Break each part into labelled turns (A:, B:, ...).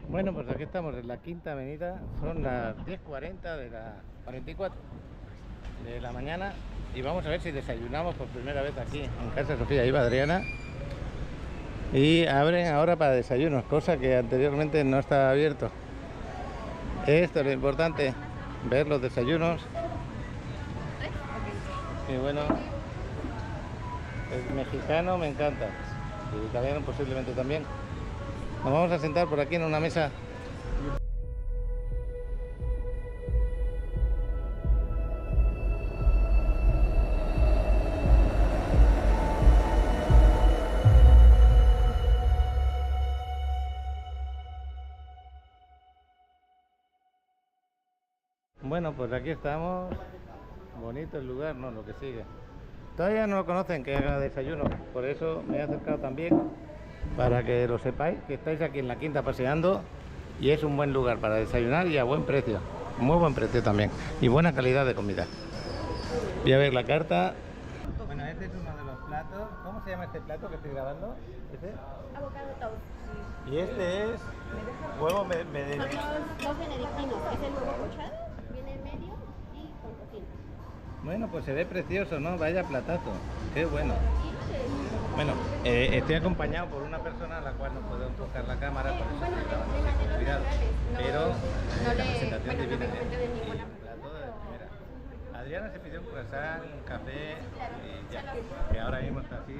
A: Bueno, pues aquí estamos en la Quinta Avenida, son las 10:40 de la 44 de la mañana y vamos a ver si desayunamos por primera vez aquí en casa Sofía y Adriana. Y abren ahora para desayunos, cosa que anteriormente no estaba abierto. Esto es lo importante, ver los desayunos. Y bueno, el mexicano me encanta, el italiano posiblemente también. Nos vamos a sentar por aquí en una mesa. Bueno, pues aquí estamos. Bonito el lugar, no, lo que sigue. Todavía no lo conocen que haga desayuno, por eso me he acercado también, para que lo sepáis, que estáis aquí en la Quinta paseando y es un buen lugar para desayunar y a buen precio, muy buen precio también y buena calidad de comida. Voy a ver la carta. Bueno, este es uno de los platos. ¿Cómo se llama este plato que estoy grabando? ¿Este?
B: Avocado toast.
A: Y este es huevo
B: Son los dos benedictinos. Es el huevo pochado, viene en medio y con tocino.
A: Bueno, pues se ve precioso, ¿no? Vaya platazo, qué bueno. Bueno, estoy acompañado por una persona a la cual no puedo enfocar la cámara, por eso estoy grabando con cuidado. Pero la presentación divina, ¿eh? Y plato de primera. Adriana se pidió un croissant, un café y ya, que ahora mismo está así.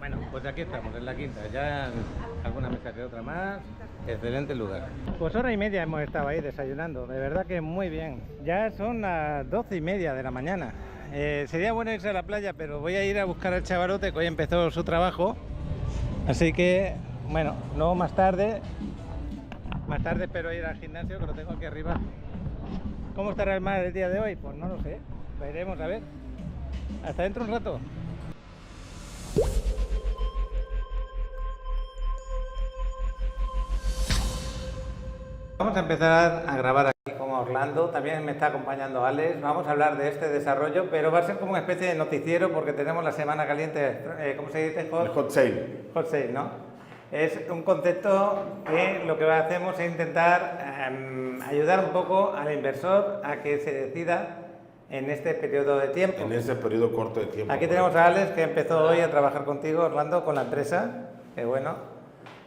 A: Bueno, pues aquí estamos, en la Quinta, ya alguna mesa que otra más, excelente lugar. Pues hora y media hemos estado ahí desayunando, de verdad que muy bien. Ya son las 12:30 de la mañana. Sería bueno irse a la playa, pero voy a ir a buscar al chavalote que hoy empezó su trabajo. Así que, bueno, no más tarde espero ir al gimnasio, que lo tengo aquí arriba. ¿Cómo estará el mar el día de hoy? Pues no lo sé, veremos a ver. Hasta dentro un rato. Vamos a empezar a grabar aquí con Orlando, también me está acompañando Alex, vamos a hablar de este desarrollo, pero va a ser como una especie de noticiero porque tenemos la semana caliente, ¿cómo se dice?
C: Hot sale.
A: Hot sale, ¿no? Es un concepto que lo que hacemos es intentar ayudar un poco al inversor a que se decida en este periodo de tiempo.
C: En ese periodo corto de tiempo.
A: Aquí tenemos a Alex que empezó hoy a trabajar contigo, Orlando, con la empresa, que bueno.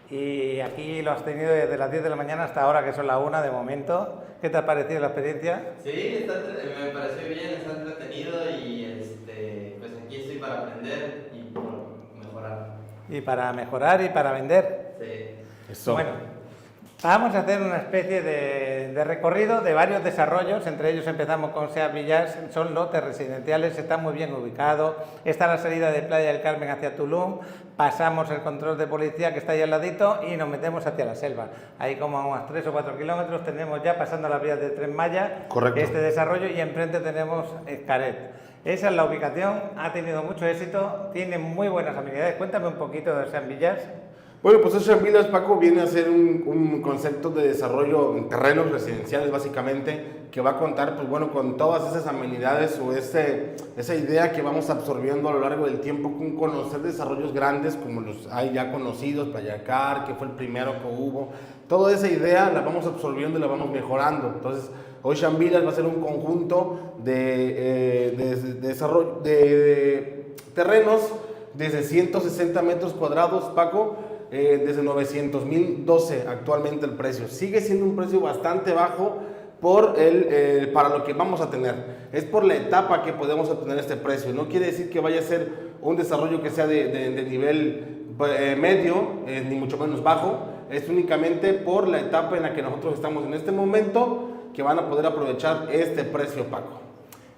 A: Y aquí lo has tenido desde las 10 de la mañana hasta ahora, que son las 1 de momento. ¿Qué te ha parecido la experiencia?
D: Sí, me pareció bien, está entretenido y pues aquí estoy para aprender y por mejorar.
A: Y para mejorar y para vender.
D: Sí.
C: Eso.
A: Bueno, vamos a hacer una especie de recorrido de varios desarrollos, entre ellos empezamos con Seat Villas, son lotes residenciales, están muy bien ubicados, está la salida de Playa del Carmen hacia Tulum, pasamos el control de policía que está ahí al ladito y nos metemos hacia la selva. Ahí como a unos 3 o 4 kilómetros tenemos ya pasando las vías del Tren Maya,
C: correcto,
A: este desarrollo y enfrente tenemos Xcaret. Esa es la ubicación, ha tenido mucho éxito, tiene muy buenas amenidades. Cuéntame un poquito de Seat Villas.
C: Bueno, pues Seat Villas, Paco, viene a ser un concepto de desarrollo en terrenos residenciales, básicamente, que va a contar, pues bueno, con todas esas amenidades o esa idea que vamos absorbiendo a lo largo del tiempo, con conocer desarrollos grandes como los hay ya conocidos, Playacar, que fue el primero que hubo. Toda esa idea la vamos absorbiendo y la vamos mejorando. Entonces, hoy Seat Villas va a ser un conjunto de desarrollo de terrenos desde 160 metros cuadrados, Paco, desde 900,012 actualmente el precio. Sigue siendo un precio bastante bajo para lo que vamos a tener. Es por la etapa que podemos obtener este precio. No quiere decir que vaya a ser un desarrollo que sea de nivel medio, ni mucho menos bajo. Es únicamente por la etapa en la que nosotros estamos en este momento que van a poder aprovechar este precio, Paco.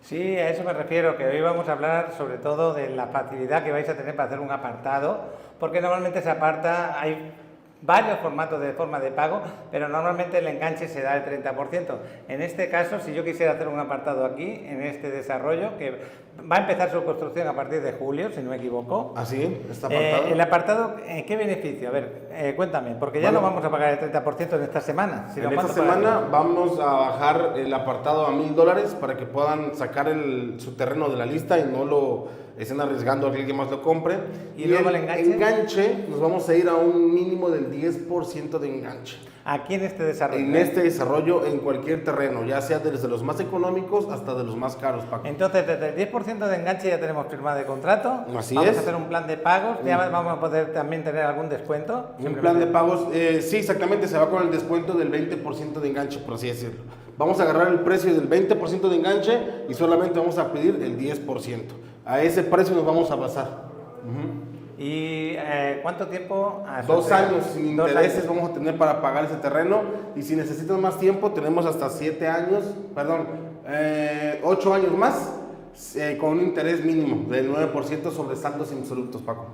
A: Sí, a eso me refiero, que hoy vamos a hablar sobre todo de la facilidad que vais a tener para hacer un apartado, porque normalmente se aparta, hay varios formatos de forma de pago, pero normalmente el enganche se da el 30%. En este caso, si yo quisiera hacer un apartado aquí, en este desarrollo, que va a empezar su construcción a partir de julio, si no me equivoco.
C: Así, está apartado.
A: El apartado, ¿qué beneficio? A ver, cuéntame, porque ya no vamos a pagar el 30% en esta semana.
C: En esta semana vamos a bajar el apartado a $1,000 para que puedan sacar su terreno de la lista y no lo estén arriesgando a que alguien más lo compre.
A: ¿Y luego el
C: enganche nos vamos a ir a un mínimo del 10% de enganche.
A: Aquí en este desarrollo.
C: En este desarrollo, en cualquier terreno, ya sea desde los más económicos hasta de los más caros, Paco.
A: Entonces, desde el 10% de enganche ya tenemos firma de contrato.
C: Así
A: vamos
C: es.
A: a hacer un plan de pagos. Ya vamos a poder también tener algún descuento.
C: Un plan de pagos, sí, exactamente, se va con el descuento del 20% de enganche, por así decirlo. Vamos a agarrar el precio del 20% de enganche y solamente vamos a pedir el 10%. A ese precio nos vamos a basar.
A: ¿Y cuánto tiempo?
C: 2 años sin intereses vamos a tener para pagar ese terreno, y si necesitan más tiempo tenemos hasta 8 años más con un interés mínimo del 9% sobre saldos absolutos, Paco.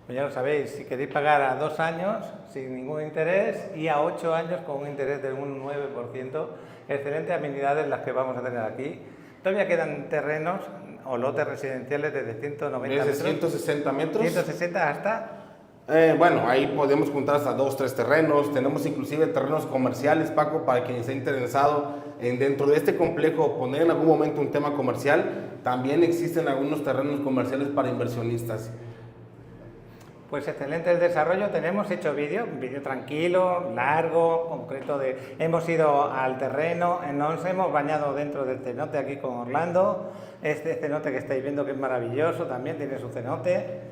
A: Pues ya lo sabéis, si queréis pagar a 2 años sin ningún interés y a 8 años con un interés de un 9%, excelentes amenidades las que vamos a tener aquí. Todavía quedan terrenos o lotes residenciales desde 190
C: desde
A: metros.
C: 160 metros.
A: 160 hasta...
C: Bueno, ahí podemos juntar hasta 2, 3 terrenos. Tenemos inclusive terrenos comerciales, Paco, para quien esté interesado en dentro de este complejo poner en algún momento un tema comercial. También existen algunos terrenos comerciales para inversionistas.
A: Pues excelente el desarrollo, tenemos hecho un vídeo tranquilo, largo, concreto hemos ido al terreno, nos hemos bañado dentro del cenote aquí con Orlando, este cenote que estáis viendo que es maravilloso, también tiene su cenote,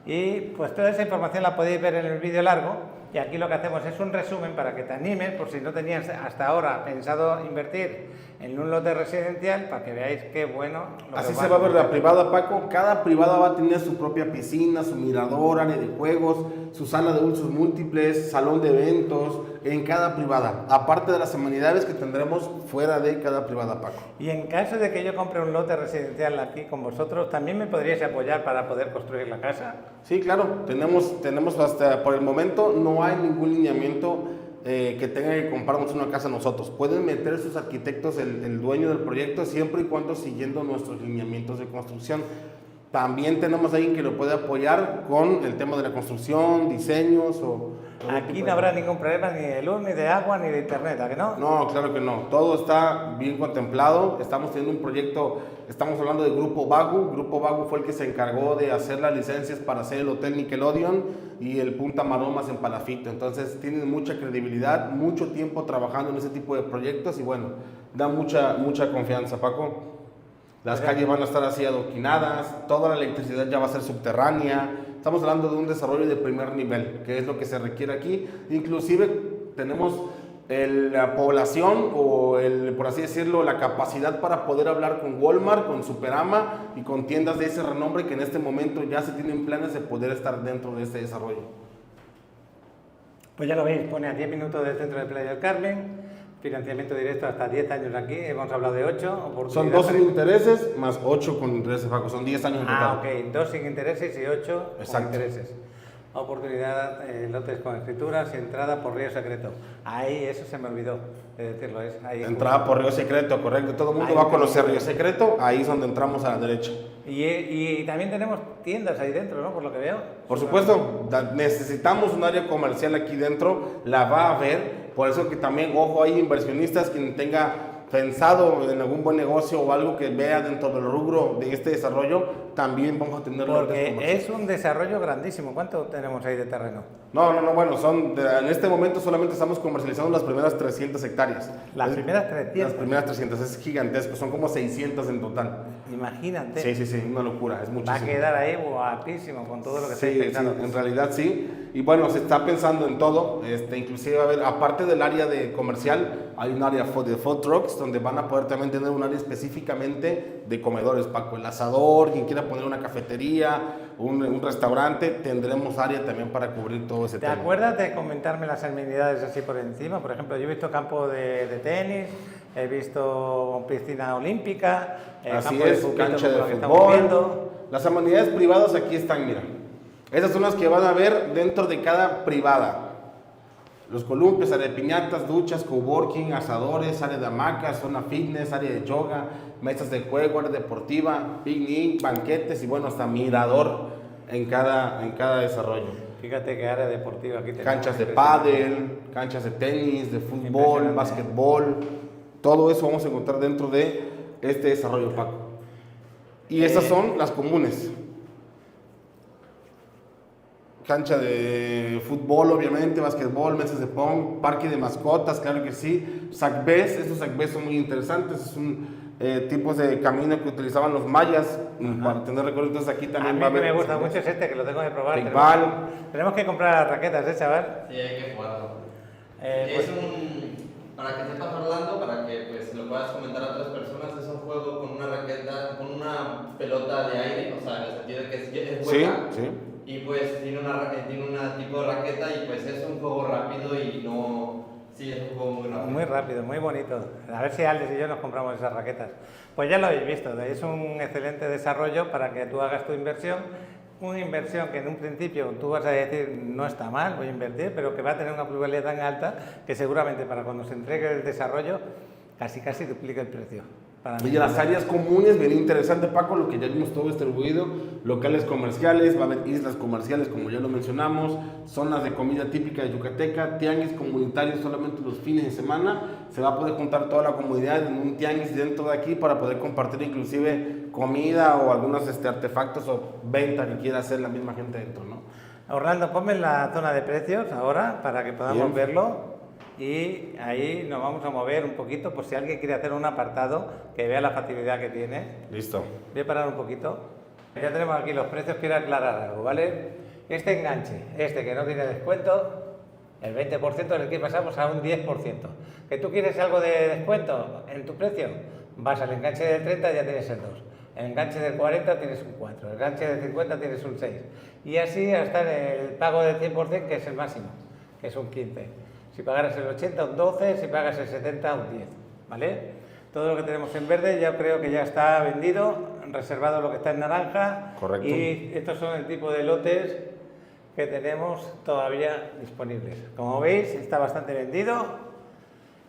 A: y pues toda esa información la podéis ver en el vídeo largo, y aquí lo que hacemos es un resumen para que te animes, por si no tenías hasta ahora pensado invertir en un lote residencial, para que veáis qué bueno.
C: Así se va a ver la privada, Paco. Cada privada va a tener su propia piscina, su mirador, área de juegos, su sala de usos múltiples, salón de eventos, en cada privada. Aparte de las amenidades que tendremos fuera de cada privada, Paco.
A: Y en caso de que yo compre un lote residencial aquí con vosotros, ¿también me podríais apoyar para poder construir la casa?
C: Sí, claro. Tenemos hasta, por el momento, no hay ningún lineamiento que tenga que comprarnos una casa nosotros. Pueden meter sus arquitectos, el dueño del proyecto, siempre y cuando siguiendo nuestros lineamientos de construcción. También tenemos a alguien que lo puede apoyar con el tema de la construcción, diseños o...
A: Aquí no habrá ningún problema ni de luz, ni de agua, ni de internet, ¿a que no?
C: No, claro que no. Todo está bien contemplado. Estamos teniendo un proyecto, estamos hablando de Grupo Bagu. Grupo Bagu fue el que se encargó de hacer las licencias para hacer el Hotel Nickelodeon y el Punta Maromas en Palafito. Entonces tienen mucha credibilidad, mucho tiempo trabajando en ese tipo de proyectos y bueno, da mucha confianza, Paco. Las calles van a estar así adoquinadas, toda la electricidad ya va a ser subterránea. Estamos hablando de un desarrollo de primer nivel, que es lo que se requiere aquí. Inclusive tenemos la población o, por así decirlo, la capacidad para poder hablar con Walmart, con Superama y con tiendas de ese renombre que en este momento ya se tienen planes de poder estar dentro de este desarrollo.
A: Pues ya lo veis, pone a 10 minutos del centro de Playa del Carmen. Financiamiento directo hasta 10 años aquí, hemos hablado de 8.
C: Son 2 sin intereses más 8 con intereses, Paco, son 10 años en total.
A: Ah, ok, 2 sin intereses y 8 con intereses. Oportunidad, lotes con escrituras y entrada por río secreto. Ahí, eso se me olvidó de decirlo. Ahí
C: entrada por río secreto, correcto. Todo el mundo va a conocer río secreto, ahí es donde entramos a la derecha.
A: Y también tenemos tiendas ahí dentro, ¿no? Por lo que veo.
C: Por supuesto, necesitamos un área comercial aquí dentro, la va a haber. Por eso que también, ojo, hay inversionistas quien tenga pensado en algún buen negocio o algo que vea dentro del rubro de este desarrollo, también vamos a tener...
A: Porque es un desarrollo grandísimo. ¿Cuánto tenemos ahí de terreno?
C: No, bueno, en este momento solamente estamos comercializando las primeras 300 hectáreas.
A: ¿Las primeras 300?
C: Las primeras 300, es gigantesco, son como 600 en total.
A: Imagínate.
C: Sí, una locura, es muchísimo.
A: Va a quedar ahí guapísimo con todo lo que estáis pensando.
C: Sí, en realidad sí. Y bueno, se está pensando en todo, inclusive va a haber, aparte del área de comercial, hay un área de food trucks, donde van a poder también tener un área específicamente de comedores, Paco, el asador, quien quiera poner una cafetería, un restaurante, tendremos área también para cubrir todo ese tema.
A: ¿Te acuerdas de comentarme las amenidades así por encima? Por ejemplo, yo he visto campo de tenis, he visto piscina olímpica,
C: así
A: campo
C: es,
A: de
C: cancha de
A: que
C: fútbol. Las amenidades privadas aquí están, mira. Esas son las que van a ver dentro de cada privada. Los columpios, área de piñatas, duchas, coworking, asadores, área de hamacas, zona fitness, área de yoga, mesas de juego, área deportiva, picnic, banquetes y bueno, hasta mirador en cada desarrollo.
A: Fíjate que área deportiva aquí tenemos.
C: Canchas de pádel, canchas de tenis, de fútbol, básquetbol, todo eso vamos a encontrar dentro de este desarrollo, Paco. Y estas son las comunes. cancha de fútbol, obviamente, básquetbol, mesas de pong, parque de mascotas, claro que sí. Sacbés, estos sacbés son muy interesantes, es un tipos de camino que utilizaban los mayas para tener recorridos. Aquí
A: A
C: también
A: mí
C: va a
A: que
C: haber
A: me gusta mucho es este, que lo tengo que probar.
C: Paintball.
A: Tenemos que comprar las raquetas, chaval.
D: Sí, hay que jugarlo.
A: Pues-
D: Es para que sepas, Orlando, para que pues lo puedas comentar a otras personas, es un juego con una raqueta, con una pelota de aire, o sea, en el sentido de que es
C: Sí,
D: hueca.
C: sí.
D: Y pues tiene una tipo de raqueta y pues es un juego rápido y no... Sí, es un juego muy rápido.
A: Muy rápido, muy bonito. A ver si Aldes y yo nos compramos esas raquetas. Pues ya lo habéis visto, es un excelente desarrollo para que tú hagas tu inversión. Una inversión que en un principio tú vas a decir no está mal, voy a invertir, pero que va a tener una plusvalía tan alta que seguramente para cuando se entregue el desarrollo casi duplica el precio. Para mí.
C: Y las áreas comunes, bien interesante, Paco, lo que ya vimos todo distribuido, locales comerciales, va a haber islas comerciales, como ya lo mencionamos, zonas de comida típica de Yucateca, tianguis comunitarios solamente los fines de semana, se va a poder juntar toda la comunidad en un tianguis dentro de aquí para poder compartir inclusive comida o algunos artefactos o venta que quiera hacer la misma gente dentro, ¿no?
A: Orlando, ponme la zona de precios ahora para que podamos
C: Bien.
A: verlo. Y ahí nos vamos a mover un poquito por si alguien quiere hacer un apartado que vea la facilidad que tiene.
C: Listo.
A: Voy a parar un poquito. Ya tenemos aquí los precios, quiero aclarar algo, ¿vale? Este enganche, este que no tiene descuento, el 20% en el que pasamos a un 10%. ¿Que tú quieres algo de descuento en tu precio? Vas al enganche del 30 ya tienes el 2. El enganche del 40 tienes un 4. El enganche del 50 tienes un 6. Y así hasta el pago del 100%, que es el máximo, que es un 15. Si pagaras el 80, un 12, si pagas el 70, un 10, ¿vale? Todo lo que tenemos en verde ya creo que ya está vendido, reservado lo que está en naranja.
C: Correcto.
A: Y estos son el tipo de lotes que tenemos todavía disponibles. Como veis, está bastante vendido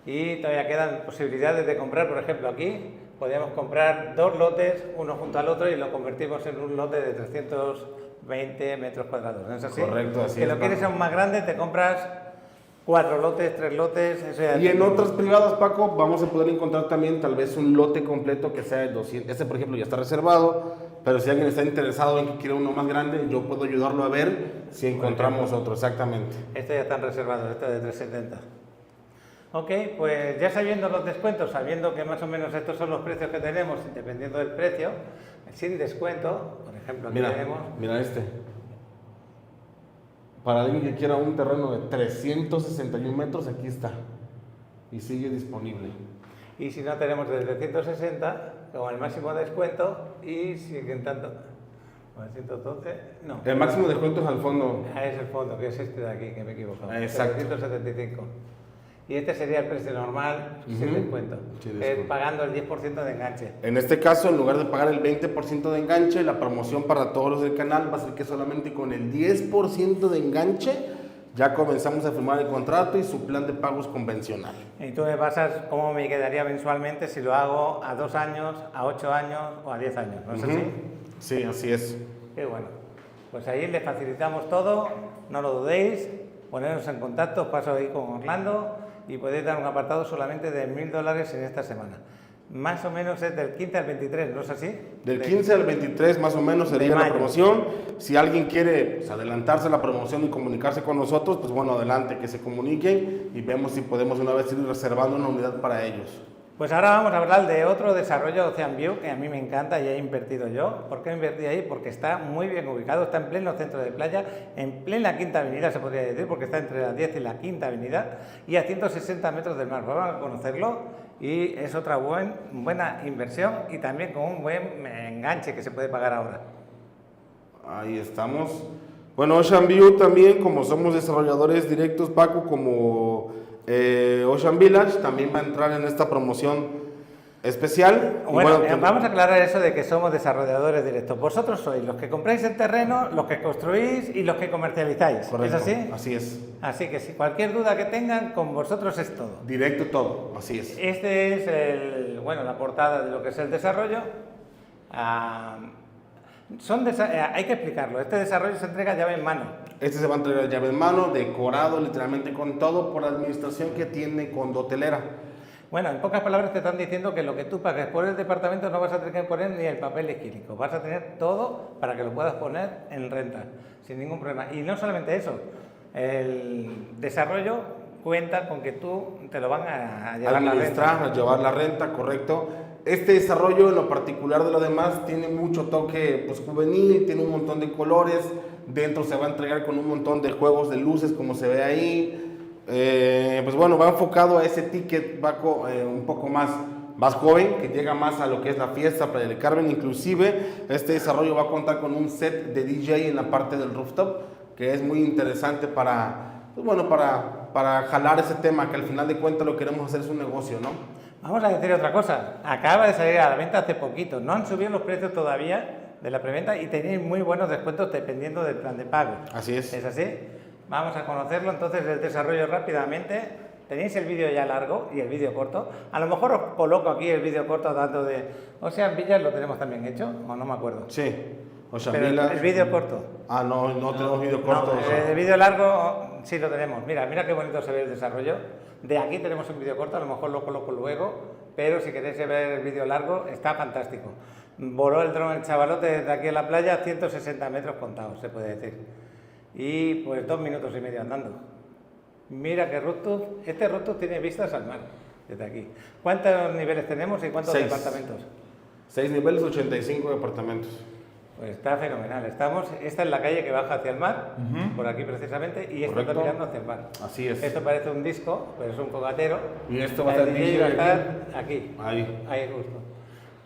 A: y todavía quedan posibilidades de comprar. Por ejemplo, aquí podríamos comprar 2 lotes, uno junto al otro, y lo convertimos en un lote de 320 metros cuadrados, ¿no es así?
C: Correcto, así
A: que
C: es,
A: lo quieres aún más grande, te compras 4 lotes, 3 lotes, eso ya
C: Y en
A: tiene.
C: otras privadas, Paco, vamos a poder encontrar también tal vez un lote completo que sea de 200. Este, por ejemplo, ya está reservado, pero si alguien está interesado en que quiera uno más grande, yo puedo ayudarlo a ver si encontramos otro, exactamente.
A: Estos ya están reservados, este de 370. Ok, pues ya sabiendo los descuentos, sabiendo que más o menos estos son los precios que tenemos, dependiendo del precio, sin descuento, por ejemplo, aquí tenemos...
C: Mira este. Para alguien que quiera un terreno de 361 metros, aquí está. Y sigue disponible.
A: Y si no, tenemos de 360 con el máximo descuento y siguen tanto... 912, no.
C: El máximo descuento es al fondo.
A: Ah, es el fondo, que es este de aquí, que me he equivocado.
C: Exacto.
A: 375. Y este sería el precio normal, sin
C: Ujú.
A: descuento.
C: Sin descuento.
A: Pagando el 10% de enganche.
C: En este caso, en lugar de pagar el 20% de enganche, la promoción para todos los del canal va a ser que solamente con el 10% de enganche ya comenzamos a firmar el contrato y su plan de pagos convencional.
A: Y tú me pasas cómo me quedaría mensualmente si lo hago a 2 años, a 8 años o a 10 años, ¿no es así?
C: Ujú. Sí, así es.
A: Qué bueno. Pues ahí les facilitamos todo, no lo dudéis, ponernos en contacto, os paso ahí con Orlando y podéis dar un apartado solamente de $1000 en esta semana. Más o menos es del 15 al 23, ¿no es así?
C: Del 15 al 23 más o menos sería
A: de
C: la
A: mayo.
C: promoción. Si alguien quiere pues, adelantarse a la promoción y comunicarse con nosotros, pues bueno, adelante, que se comuniquen y vemos si podemos una vez ir reservando una unidad para ellos.
A: Pues ahora vamos a hablar de otro desarrollo Ocean View que a mí me encanta y he invertido yo. ¿Por qué invertí ahí? Porque está muy bien ubicado, está en pleno centro de playa, en plena Quinta Avenida se podría decir, porque está entre la 10 y la Quinta Avenida y a 160 metros del mar. Vamos a conocerlo y es otra buena inversión y también con un buen enganche que se puede pagar ahora.
C: Ahí estamos. Bueno, Ocean View también, como somos desarrolladores directos, Paco, como Ocean Village, también va a entrar en esta promoción especial. Y
A: Bueno,
C: bueno,
A: vamos a aclarar eso de que somos desarrolladores directos. Vosotros sois los que compráis el terreno, los que construís y los que comercializáis.
C: correcto,
A: ¿Es así?
C: Así es.
A: Así que si cualquier duda que tengan, con vosotros es todo.
C: Directo todo, así es.
A: Este es la portada de lo que es el desarrollo. Hay que explicarlo. Este desarrollo se entrega llave en mano.
C: Este se va a entregar llave en mano, decorado literalmente con todo por la administración que tiene Condo Hotelera.
A: Bueno, en pocas palabras te están diciendo que lo que tú pagues por el departamento no vas a tener que poner ni el papel higiénico, vas a tener todo para que lo puedas poner en renta, sin ningún problema. Y no solamente eso, el desarrollo cuenta con que tú te lo van a llevar
C: administrar,
A: la renta.
C: a llevar la renta, correcto. Este desarrollo, en lo particular de lo demás, tiene mucho toque pues, juvenil, tiene un montón de colores. Dentro se va a entregar con un montón de juegos de luces, como se ve ahí. Pues bueno, va enfocado a ese ticket Paco, un poco más joven, que llega más a lo que es la fiesta Playa del Carmen. Inclusive, este desarrollo va a contar con un set de DJ en la parte del rooftop, que es muy interesante para, pues bueno, para jalar ese tema, que al final de cuentas lo que queremos hacer es un negocio, ¿no?
A: Vamos a decir otra cosa, acaba de salir a la venta hace poquito, no han subido los precios todavía de la preventa y tenéis muy buenos descuentos dependiendo del plan de pago.
C: Así es.
A: ¿Es así? Vamos a conocerlo entonces el desarrollo rápidamente. Tenéis el vídeo ya largo y el vídeo corto. A lo mejor os coloco aquí el vídeo corto tanto de Ocean Villas, lo tenemos también hecho, o no me acuerdo.
C: Sí. Ocean
A: Pero
C: Villas.
A: el vídeo corto.
C: Ah, no tenemos vídeo corto.
A: No, el vídeo largo sí lo tenemos. Mira qué bonito se ve el desarrollo. De aquí tenemos un vídeo corto, a lo mejor lo coloco luego, pero si queréis ver el vídeo largo, está fantástico. Voló el dron el chavalote desde aquí a la playa, 160 metros contados, se puede decir. Y pues 2 minutos y medio andando. Mira que rooftop, este rooftop tiene vistas al mar, desde aquí. ¿Cuántos niveles tenemos y cuántos
C: 6.
A: departamentos?
C: 6 niveles, 85 departamentos.
A: Pues está fenomenal. Esta es la calle que baja hacia el mar, por aquí precisamente, y esto está
C: Correcto.
A: mirando hacia el mar.
C: Así es.
A: Esto parece un disco, pero es un fogatero.
C: Y esto va a estar
A: El DJ
C: DJ
A: va a
C: aquí.
A: estar aquí.
C: Ahí.
A: Justo.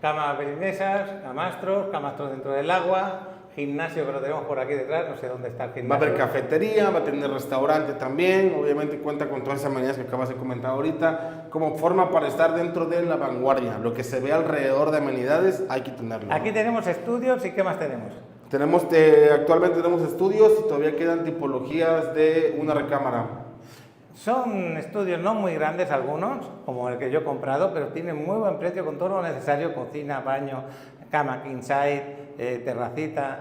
A: Camas belinesas, camastros dentro del agua, gimnasio que lo tenemos por aquí detrás, no sé dónde está el
C: Va a
A: gimnasio.
C: haber cafetería, va a tener restaurante también, obviamente cuenta con todas esas amenidades que acabas de comentar ahorita, como forma para estar dentro de la vanguardia. Lo que se ve alrededor de amenidades hay que tenerlo.
A: Aquí tenemos estudios y ¿qué más tenemos?
C: Actualmente tenemos estudios y todavía quedan tipologías de una recámara.
A: Son estudios no muy grandes algunos, como el que yo he comprado, pero tienen muy buen precio con todo lo necesario, cocina, baño, cama king size, terracita.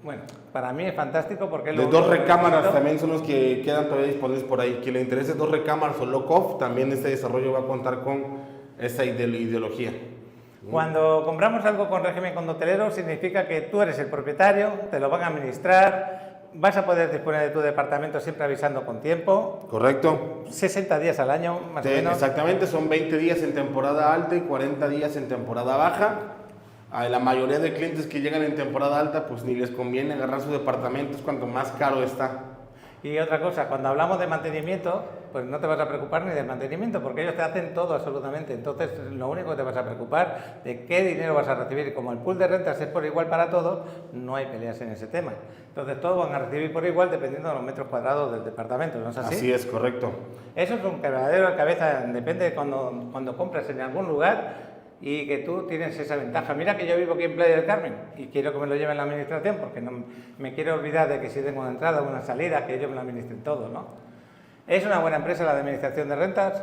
A: Bueno, para mí es fantástico porque...
C: De 2 recámaras también son los que quedan todavía disponibles por ahí. Quien le interese 2 recámaras o lock-off, también este desarrollo va a contar con esa ideología.
A: Cuando compramos algo con régimen condotelero significa que tú eres el propietario, te lo van a administrar, vas a poder disponer de tu departamento siempre avisando con tiempo.
C: ¿Correcto?
A: 60 días al año, más o menos.
C: Exactamente, son 20 días en temporada alta y 40 días en temporada baja. A la mayoría de clientes que llegan en temporada alta, pues ni les conviene agarrar su departamento, es cuanto más caro está.
A: Y otra cosa, cuando hablamos de mantenimiento, pues no te vas a preocupar ni del mantenimiento, porque ellos te hacen todo absolutamente. Entonces, lo único que te vas a preocupar de qué dinero vas a recibir. Y como el pool de rentas es por igual para todos, no hay peleas en ese tema. Entonces, todos van a recibir por igual dependiendo de los metros cuadrados del departamento, ¿no es así?
C: Así es, correcto.
A: Eso es un quebradero de cabeza, depende de cuando compras en algún lugar y que tú tienes esa ventaja. Mira que yo vivo aquí en Playa del Carmen y quiero que me lo lleven la administración porque no me quiero olvidar de que si tengo una entrada o una salida, que ellos me lo administren todo, ¿no? ¿Es una buena empresa la de administración de rentas?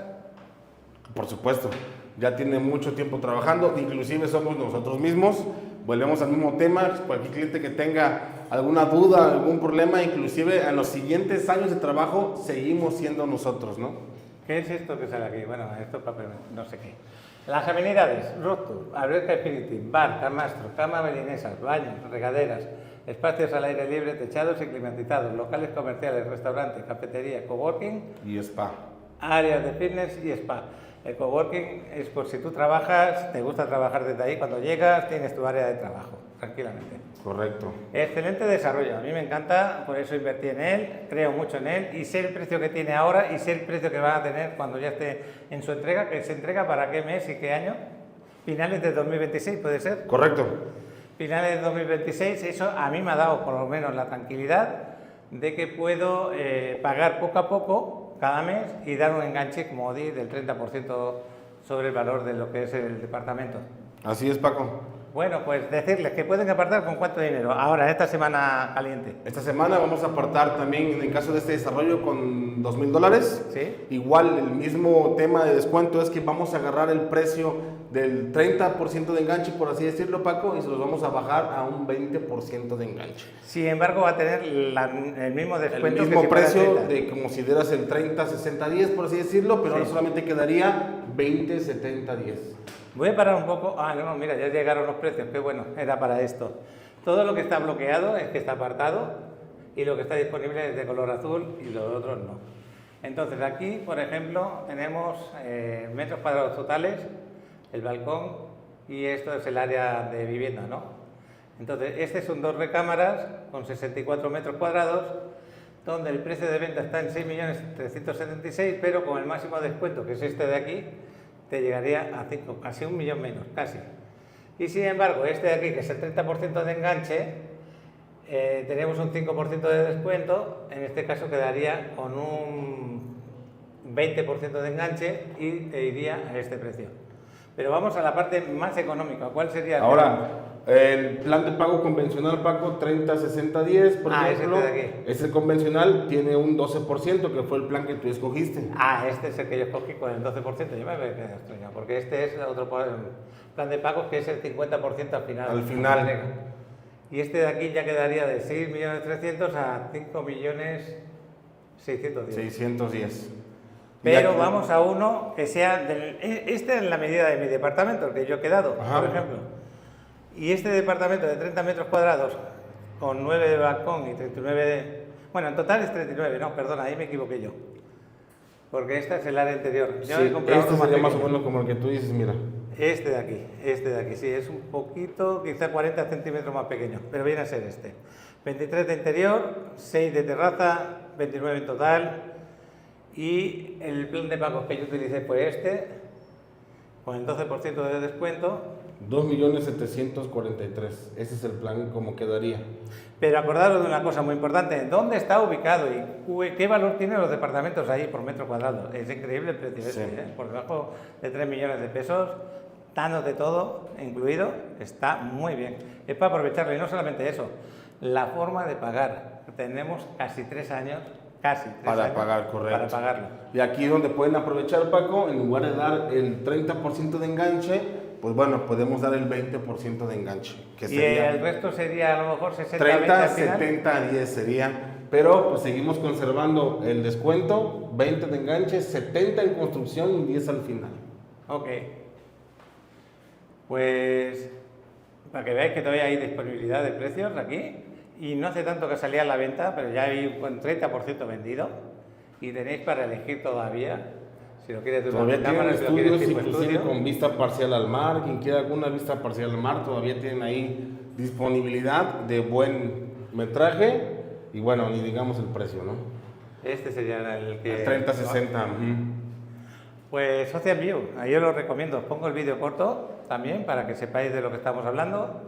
C: Por supuesto, ya tiene mucho tiempo trabajando, inclusive somos nosotros mismos. Volvemos al mismo tema, cualquier cliente que tenga alguna duda, algún problema, inclusive en los siguientes años de trabajo seguimos siendo nosotros, ¿no?
A: ¿Qué es esto que sale aquí? Bueno, esto es papel, no sé qué. Las amenidades, rooftop, alberca infinity, bar, camastro, cama belinesas, baños, regaderas, espacios al aire libre, techados y climatizados, locales comerciales, restaurantes, cafetería, coworking,
C: Y spa.
A: áreas de fitness y spa. El coworking es por si tú trabajas, te gusta trabajar desde ahí, cuando llegas tienes tu área de trabajo, tranquilamente.
C: Correcto.
A: Excelente desarrollo, a mí me encanta, por eso invertí en él, creo mucho en él y sé el precio que tiene ahora y sé el precio que va a tener cuando ya esté en su entrega, que se entrega para qué mes y qué año. Finales de 2026, ¿puede ser?
C: Correcto.
A: Finales de 2026, eso a mí me ha dado por lo menos la tranquilidad de que puedo pagar poco a poco cada mes y dar un enganche, como di, del 30% sobre el valor de lo que es el departamento.
C: Así es, Paco.
A: Bueno, pues decirles que pueden apartar con cuánto dinero. Ahora, esta semana caliente.
C: Esta semana vamos a apartar también, en el caso de este desarrollo, con $2,000.
A: Sí.
C: Igual, el mismo tema de descuento es que vamos a agarrar el precio del 30% de enganche, por así decirlo, Paco, y se los vamos a bajar a un 20% de enganche.
A: Sin embargo, va a tener el mismo descuento.
C: El
A: que
C: mismo
A: si fuera
C: precio
A: 30.
C: de como si dieras el 30, 60, 10, por así decirlo, pero
A: Sí.
C: ahora solamente quedaría 20, 70, 10.
A: Voy a parar un poco. Ah, no, mira, ya llegaron los precios. Qué bueno, era para esto. Todo lo que está bloqueado es que está apartado y lo que está disponible es de color azul y los otros no. Entonces aquí, por ejemplo, tenemos metros cuadrados totales, el balcón y esto es el área de vivienda, ¿no? Entonces, este son 2 recámaras con 64 metros cuadrados, donde el precio de venta está en 6.376.000, pero con el máximo descuento, que es este de aquí, te llegaría a 5, casi 1 millón menos, casi. Y sin embargo, este de aquí, que es el 30% de enganche, tenemos un 5% de descuento, en este caso quedaría con un 20% de enganche y te iría a este precio. Pero vamos a la parte más económica. ¿Cuál sería?
C: Ahora, el plan de pago convencional, Paco, 30, 60, 10, por ejemplo,
A: es este de aquí.
C: ese convencional tiene un 12%, que fue el plan que tú escogiste.
A: Ah, este es el que yo escogí con el 12%. Yo me había quedado extrañado, porque este es otro plan de pagos que es el 50% al final.
C: Al final.
A: Y este de aquí ya quedaría de 6.300.000 a 5.610.000.
C: 610.
A: Pero vamos a uno que sea este es la medida de mi departamento, el que yo he quedado,
C: Ajá.
A: por ejemplo. Y este departamento de 30 metros cuadrados, con 9 de balcón y 39 de... Bueno, en total es 39, no, perdona, ahí me equivoqué yo. Porque esta es el área interior. Yo
C: Sí,
A: he comprado
C: este
A: uno
C: sería más o
A: pequeño.
C: menos como el que tú dices, mira.
A: Este de aquí, sí, es un poquito, quizá 40 centímetros más pequeño, pero viene a ser este. 23 de interior, 6 de terraza, 29 en total. Y el plan de pagos que yo utilicé fue este, con el 12% de descuento.
C: 2.743.000. Ese es el plan como quedaría.
A: Pero acordaros de una cosa muy importante, ¿dónde está ubicado y qué valor tienen los departamentos ahí por metro cuadrado? Es increíble el precio
C: Sí.
A: este, por debajo de 3 millones de pesos, dándote todo incluido, está muy bien. Es para aprovecharlo y no solamente eso, la forma de pagar. Tenemos casi 3 años,
C: Para pagar, correcto.
A: para pagarlo.
C: Y aquí donde pueden aprovechar, Paco, en lugar de dar el 30% de enganche, pues bueno, podemos dar el 20% de enganche. Que
A: Y
C: sería
A: el resto sería a lo mejor 60, 20
C: 30,
A: al final.
C: 70, 10 sería. Pero pues seguimos conservando el descuento, 20 de enganche, 70 en construcción y 10 al final.
A: Ok. Pues para que veáis que todavía hay disponibilidad de precios aquí. Y no hace tanto que salía a la venta, pero ya hay un 30% vendido. Y tenéis para elegir todavía. Si lo quieres de una
C: Todavía tienen
A: recámara, si lo quieres
C: estudios,
A: tipo
C: inclusive
A: estudio.
C: con vista parcial al mar. Quien quiera alguna vista parcial al mar, todavía tienen ahí disponibilidad de buen metraje. Y bueno, ni digamos el precio, ¿no?
A: Este sería el que...
C: 30, 60.
A: Pues Ocean View, ahí os lo recomiendo. Os pongo el vídeo corto también para que sepáis de lo que estamos hablando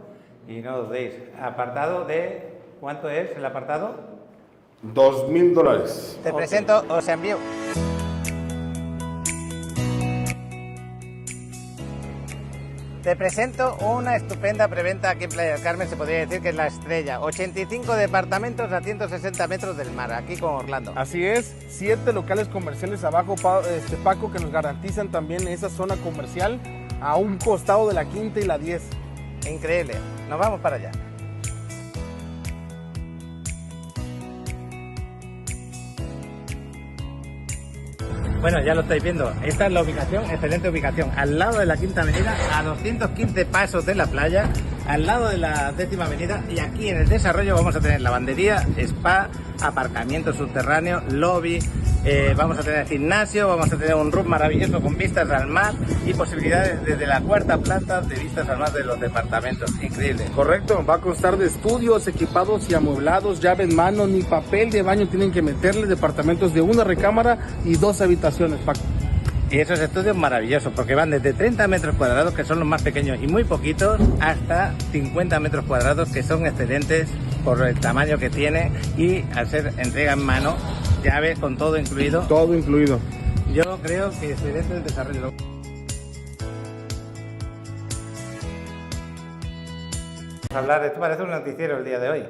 A: y no os deis. Apartado de... ¿Cuánto es el apartado?
C: $2,000.
A: Te presento Ocean View. Te presento una estupenda preventa aquí en Playa del Carmen, se podría decir que es la estrella. 85 departamentos a 160 metros del mar, aquí con Orlando.
E: Así es, 7 locales comerciales abajo, Paco, que nos garantizan también esa zona comercial a un costado de la quinta y la 10.
A: Increíble, nos vamos para allá. Bueno, ya lo estáis viendo, esta es la ubicación, excelente ubicación, al lado de la Quinta Avenida, a 215 pasos de la playa, al lado de la 10ª Avenida, y aquí en el desarrollo vamos a tener lavandería, spa, aparcamiento subterráneo, lobby, vamos a tener gimnasio, vamos a tener un roof maravilloso con vistas al mar y posibilidades desde la 4ª planta de vistas al mar de los departamentos, increíble.
E: Correcto, va a constar de estudios equipados y amueblados, llave en mano, ni papel de baño tienen que meterle, departamentos de 1 recámara y 2 habitaciones, Paco.
A: Y esos estudios maravillosos, porque van desde 30 metros cuadrados, que son los más pequeños y muy poquitos, hasta 50 metros cuadrados, que son excelentes por el tamaño que tiene y al ser entrega en mano, llave con todo incluido.
E: Todo incluido.
A: Yo creo que excelente el desarrollo. Hablar, esto parece un noticiero el día de hoy.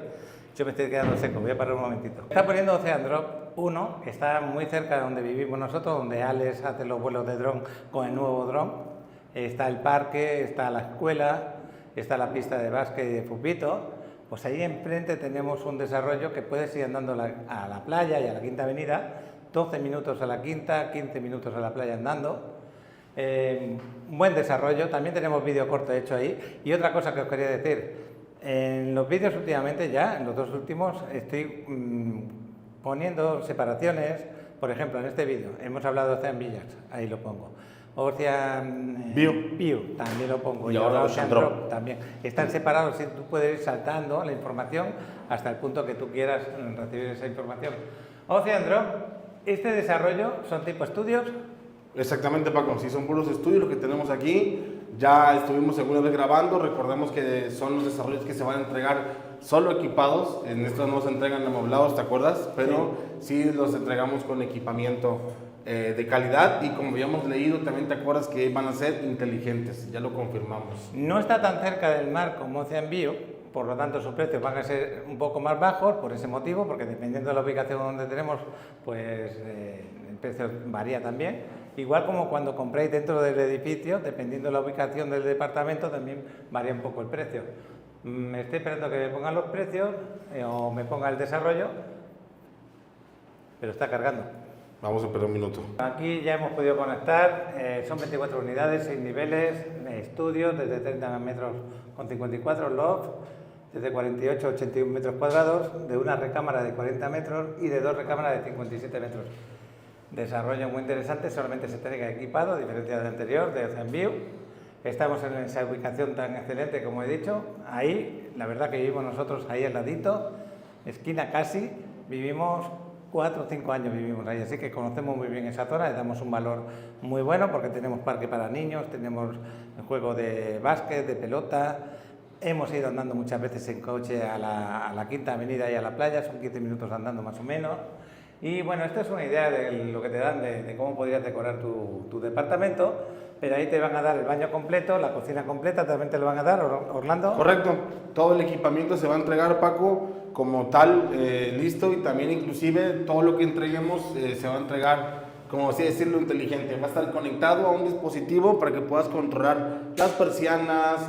A: Yo me estoy quedando seco, voy a parar un momentito. Está poniendo Ocean Drop 1, que está muy cerca de donde vivimos nosotros, donde Alex hace los vuelos de dron con el nuevo dron. Está el parque, está la escuela, está la pista de básquet y de fupito. Pues ahí enfrente tenemos un desarrollo que puedes ir andando a la playa y a la Quinta Avenida, 12 minutos a la Quinta, 15 minutos a la playa andando. Un buen desarrollo, también tenemos vídeo corto hecho ahí. Y otra cosa que os quería decir, en los vídeos últimamente ya, en los dos últimos, estoy poniendo separaciones. Por ejemplo, en este vídeo hemos hablado de Ocean Village, ahí lo pongo. Ocean View, también lo pongo.
C: Y ahora Ocean Drop
A: también. Están separados, y tú puedes ir saltando la información hasta el punto que tú quieras recibir esa información. Ocean Drop, este desarrollo son tipo estudios.
C: Exactamente, Paco, sí, son puros estudios los que tenemos aquí. Ya estuvimos alguna vez grabando, recordemos que son los desarrollos que se van a entregar solo equipados. En estos no se entregan amoblados, ¿te acuerdas? Pero sí los entregamos con equipamiento de calidad, y como habíamos leído, también te acuerdas que van a ser inteligentes, ya lo confirmamos.
A: No está tan cerca del mar como Ocean View, por lo tanto sus precios van a ser un poco más bajos por ese motivo, porque dependiendo de la ubicación donde tenemos, pues el precio varía también. Igual como cuando compréis dentro del edificio, dependiendo de la ubicación del departamento, también varía un poco el precio. Me estoy esperando que me pongan los precios o me ponga el desarrollo, pero está cargando.
C: Vamos a esperar un minuto.
A: Aquí ya hemos podido conectar, son 24 unidades, 6 niveles, estudios desde 30 metros con 54, loft desde 48 a 81 metros cuadrados, de una recámara de 40 metros y de dos recámaras de 57 metros. Desarrollo muy interesante, solamente se entrega equipado, a diferencia del anterior, de Ocean View. Estamos en esa ubicación tan excelente como he dicho. Ahí, la verdad que vivimos nosotros ahí al ladito, esquina casi, vivimos 4 o 5 años vivimos ahí, así que conocemos muy bien esa zona, le damos un valor muy bueno porque tenemos parque para niños, tenemos el juego de básquet, de pelota. Hemos ido andando muchas veces en coche a la Quinta Avenida y a la playa, son 15 minutos andando más o menos. Y bueno, esta es una idea de lo que te dan de cómo podrías decorar tu departamento, pero ahí te van a dar el baño completo, la cocina completa, también te lo van a dar, Orlando.
C: Correcto, todo el equipamiento se va a entregar, Paco, como tal, listo, y también inclusive todo lo que entreguemos se va a entregar, como así decirlo, inteligente. Va a estar conectado a un dispositivo para que puedas controlar las persianas,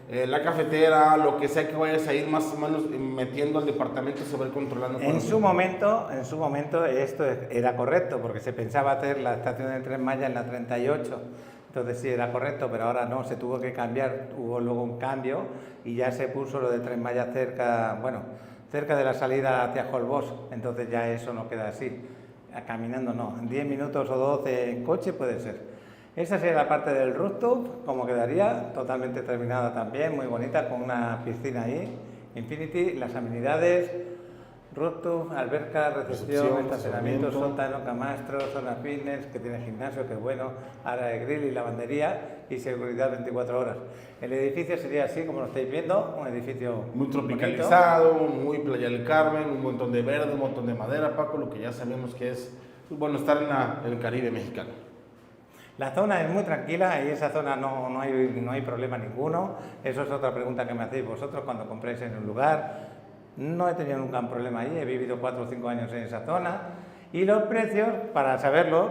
C: la cafetera, lo que sea que vayas a ir más o menos metiendo al departamento, se va a ir controlando.
A: En su momento esto era correcto, porque se pensaba hacer la estación de Tren Maya en la 38, entonces sí era correcto, pero ahora no, se tuvo que cambiar, hubo luego un cambio y ya se puso lo de Tren Maya cerca de la salida hacia Holbox, entonces ya eso no queda así, caminando no, en 10 minutos o 12 en coche puede ser. Esa sería la parte del rooftop, como quedaría, totalmente terminada también, muy bonita, con una piscina ahí, Infinity, las amenidades, rooftop, alberca, recepción, estacionamiento, sótano, camastro, zona fitness, que tiene gimnasio, que es bueno, área de grill y lavandería y seguridad 24 horas. El edificio sería así, como lo estáis viendo, un edificio
C: muy tropicalizado, muy Playa del Carmen, un montón de verde, un montón de madera, Paco, lo que ya sabemos que es bueno estar en el Caribe mexicano.
A: La zona es muy tranquila y esa zona no hay problema ninguno. Eso es otra pregunta que me hacéis vosotros cuando compréis en un lugar. No he tenido nunca un problema ahí, he vivido 4 o 5 años en esa zona. Y los precios, para saberlos,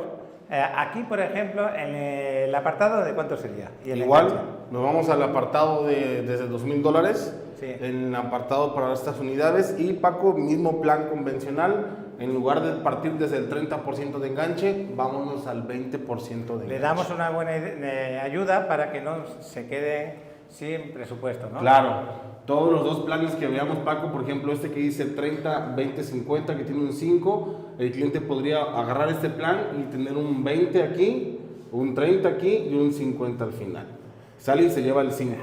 A: aquí por ejemplo, en el apartado, ¿de cuánto sería? ¿Y el
C: igual,
A: enganche?
C: nos vamos al apartado desde $2,000,
A: sí.
C: El apartado para estas unidades, y Paco, mismo plan convencional. En lugar de partir desde el 30% de enganche, vámonos al 20% de enganche.
A: Le damos una buena ayuda para que no se quede sin presupuesto, ¿no?
C: Claro, todos los dos planes que veamos, Paco, por ejemplo, este que dice 30, 20, 50, que tiene un 5, el cliente podría agarrar este plan y tener un 20 aquí, un 30 aquí y un 50 al final. Sale y se lleva el 5.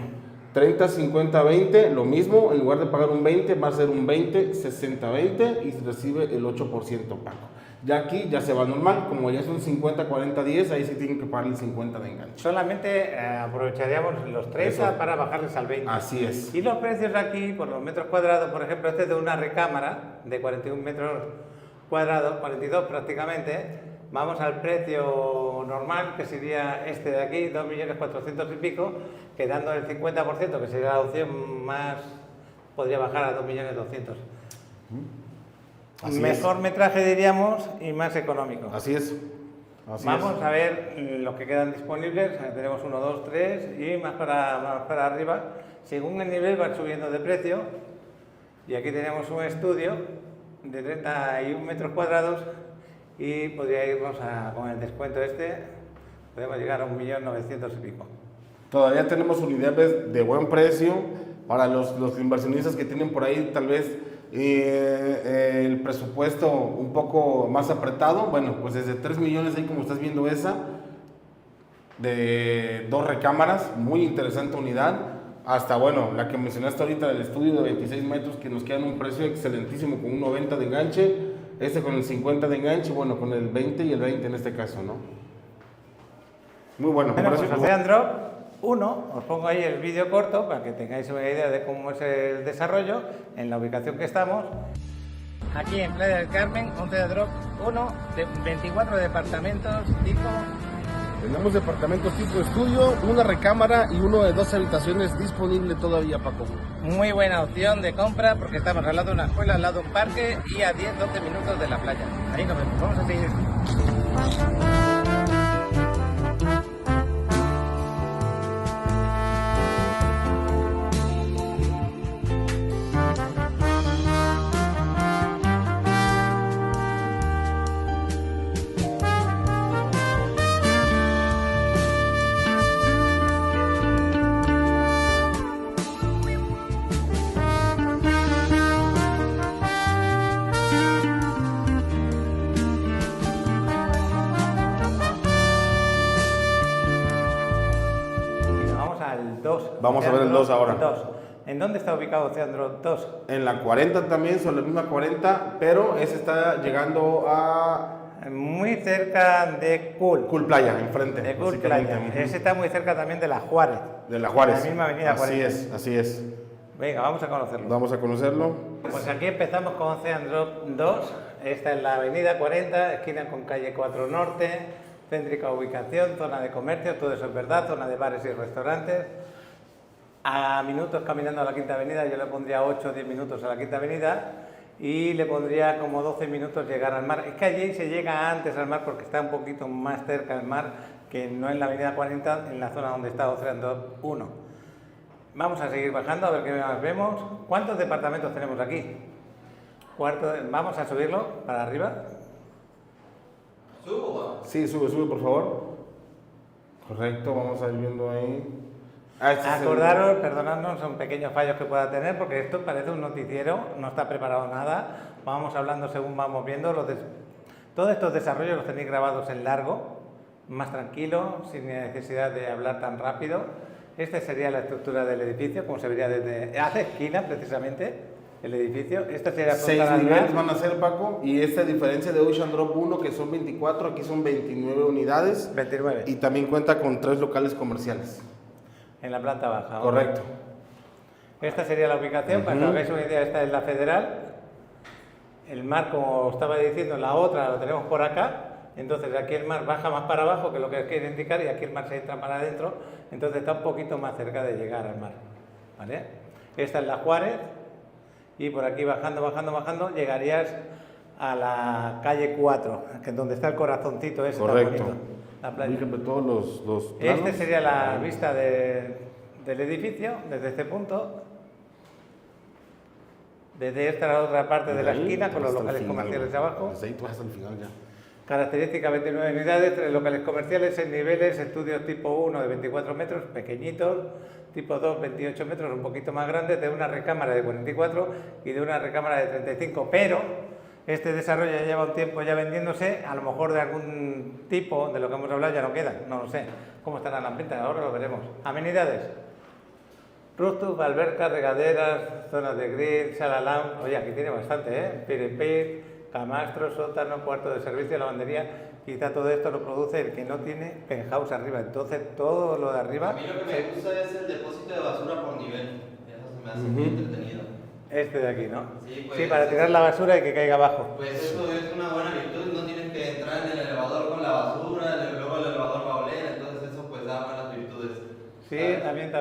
C: 30, 50, 20, lo mismo, en lugar de pagar un 20, va a ser un 20, 60, 20 y recibe el 8%, Paco. Ya aquí ya se va normal, como ya es un 50, 40, 10, ahí sí tienen que pagar el 50 de enganche.
A: Solamente aprovecharíamos los 30 para bajarles al 20.
C: Así es.
A: Y los precios aquí, por los metros cuadrados, por ejemplo, este es de una recámara de 41 metros cuadrados, 42 prácticamente. Vamos al precio precio normal, que sería este de aquí, 2.400.000 y pico, que dando el 50%, que sería la opción más, podría bajar a 2.200.000. Mejor metraje diríamos y más económico.
C: Así es.
A: Vamos a ver los que quedan disponibles. Tenemos 1, 2, 3 y más para arriba. Según el nivel van subiendo de precio. Y aquí tenemos un estudio de 31 metros cuadrados y podría irnos con el descuento este, podemos llegar a 1.900.000 y pico.
C: Todavía tenemos unidades de buen precio para los inversionistas que tienen por ahí tal vez el presupuesto un poco más apretado. Bueno, pues desde 3 millones ahí como estás viendo esa, de 2 recámaras, muy interesante unidad, hasta bueno, la que mencionaste ahorita del estudio de 26 metros que nos queda en un precio excelentísimo con un 90 de enganche, este con el 50 de enganche, bueno, con el 20 y el 20 en este caso, ¿no? Muy bueno.
A: Bueno, pues Ocean Drop 1, os pongo ahí el vídeo corto para que tengáis una idea de cómo es el desarrollo en la ubicación que estamos. Aquí en Playa del Carmen, Ocean Drop 1, de 24 departamentos tipo...
E: Tenemos departamentos tipo estudio, una recámara y uno de 2 habitaciones disponible todavía, Paco.
A: Muy buena opción de compra porque estamos al lado de una escuela, al lado de un parque y a 10-12 minutos de la playa. Ahí nos vemos, vamos a seguir.
C: Vamos a ver el 2 ahora.
A: 2. ¿En dónde está ubicado Ocean Drop 2?
C: En la 40 también, son la misma 40, pero ese está llegando a...
A: Muy cerca de
C: Cool Playa, enfrente.
A: De Cool Playa. Ese está muy cerca también de la Juárez.
C: De la Juárez.
A: La misma avenida Juárez.
C: Así es.
A: Venga, vamos a conocerlo.
C: Vamos a conocerlo.
A: Pues aquí empezamos con Ocean Drop 2. Esta es la avenida 40, esquina con calle 4 Norte, céntrica ubicación, zona de comercio, todo eso es verdad, zona de bares y restaurantes. A minutos caminando a la Quinta Avenida, yo le pondría 8 o 10 minutos a la Quinta Avenida y le pondría como 12 minutos llegar al mar. Es que allí se llega antes al mar porque está un poquito más cerca del mar que no en la avenida 40, en la zona donde está Ocean Drop 1. Vamos a seguir bajando a ver qué más vemos. ¿Cuántos departamentos tenemos aquí? Vamos a subirlo para arriba.
D: ¿Subo?
C: Sí, sube por favor. Correcto, vamos a ir viendo ahí.
A: Acordaros, perdonadnos, son pequeños fallos que pueda tener porque esto parece un noticiero, no está preparado nada. Vamos hablando según vamos viendo. Todos estos desarrollos los tenéis grabados en largo, más tranquilo, sin necesidad de hablar tan rápido. Esta sería la estructura del edificio, como se vería desde hace esquina precisamente el edificio. Esta sería
C: 6 niveles van a ser, Paco, y esta diferencia de Ocean Drop 1 que son 24, aquí son 29 unidades.
A: 29.
C: Y también cuenta con 3 locales comerciales.
A: En la planta baja.
C: Correcto.
A: Esta sería la ubicación, para que os hagáis una idea, esta es la Federal. El mar, como os estaba diciendo, la otra lo tenemos por acá. Entonces aquí el mar baja más para abajo, que es lo que quiere indicar, y aquí el mar se entra para adentro. Entonces está un poquito más cerca de llegar al mar. ¿Vale? Esta es la Juárez. Y por aquí bajando, llegarías a la calle 4, que es donde está el corazoncito ese.
C: Correcto.
A: Tan bonito. La playa.
C: Todos los planos.
A: Este sería la vista del edificio, desde este punto. Desde esta la otra parte de la esquina, con los locales comerciales de abajo.
C: Desde ahí tú vas hasta el final ya.
A: Características: 29 unidades, 3 locales comerciales, 6 niveles, estudios tipo 1 de 24 metros, pequeñitos, tipo 2, 28 metros, un poquito más grandes, de una recámara de 44 y de una recámara de 35, pero este desarrollo ya lleva un tiempo ya vendiéndose, a lo mejor de algún tipo de lo que hemos hablado ya no queda, no lo sé. ¿Cómo estarán las ventas? Ahora lo veremos. Amenidades: rooftop, albercas, regaderas, zonas de grill, sala lounge. Oye, aquí tiene bastante, ¿eh? Pir, camastro, sótano, cuarto de servicio, lavandería. Quizá todo esto lo produce el que no tiene penthouse arriba. Entonces todo lo de arriba...
D: A mí lo que me gusta es el depósito de basura por nivel. Eso se me hace muy entretenido.
A: Este de aquí, ¿no?
D: Sí, pues,
A: sí, para tirar la basura y que caiga abajo.
D: Pues eso es una buena virtud, no tienes que entrar en el elevador con la basura, luego el
A: Sí, también.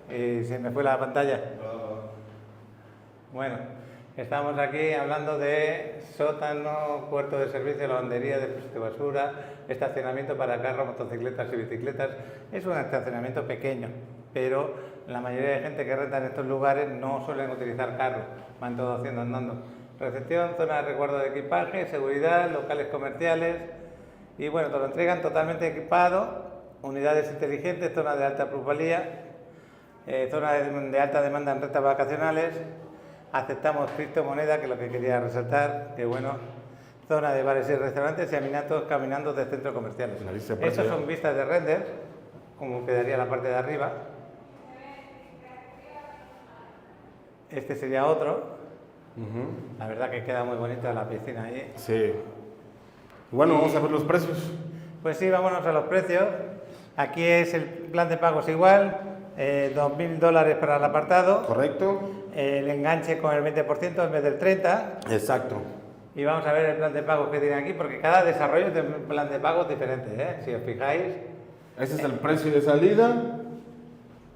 A: Se me fue la pantalla. Bueno, estamos aquí hablando de sótano, puerto de servicio, lavandería, depósito de basura, estacionamiento para carros, motocicletas y bicicletas. Es un estacionamiento pequeño, pero la mayoría de gente que renta en estos lugares no suelen utilizar carros, van todo haciendo andando. Recepción, zona de resguardo de equipaje, seguridad, locales comerciales y bueno, te lo entregan totalmente equipado, unidades inteligentes, zona de alta plusvalía, zona de alta demanda en rentas vacacionales. Aceptamos criptomoneda, que es lo que quería resaltar, que bueno, zona de bares y restaurantes y caminatos de centros comerciales. Estos son vistas de render, como quedaría la parte de arriba. Este sería otro. La verdad que queda muy bonita la piscina ahí.
C: Sí. Bueno, vamos a ver los precios.
A: Pues sí, vámonos a los precios. Aquí es el plan de pagos igual, $2.000 para el apartado.
C: Correcto.
A: El enganche con el 20% en vez del 30%.
C: Exacto.
A: Y vamos a ver el plan de pagos que tiene aquí, porque cada desarrollo tiene un plan de pagos diferente, ¿eh? Si os fijáis.
C: Ese es el precio de salida.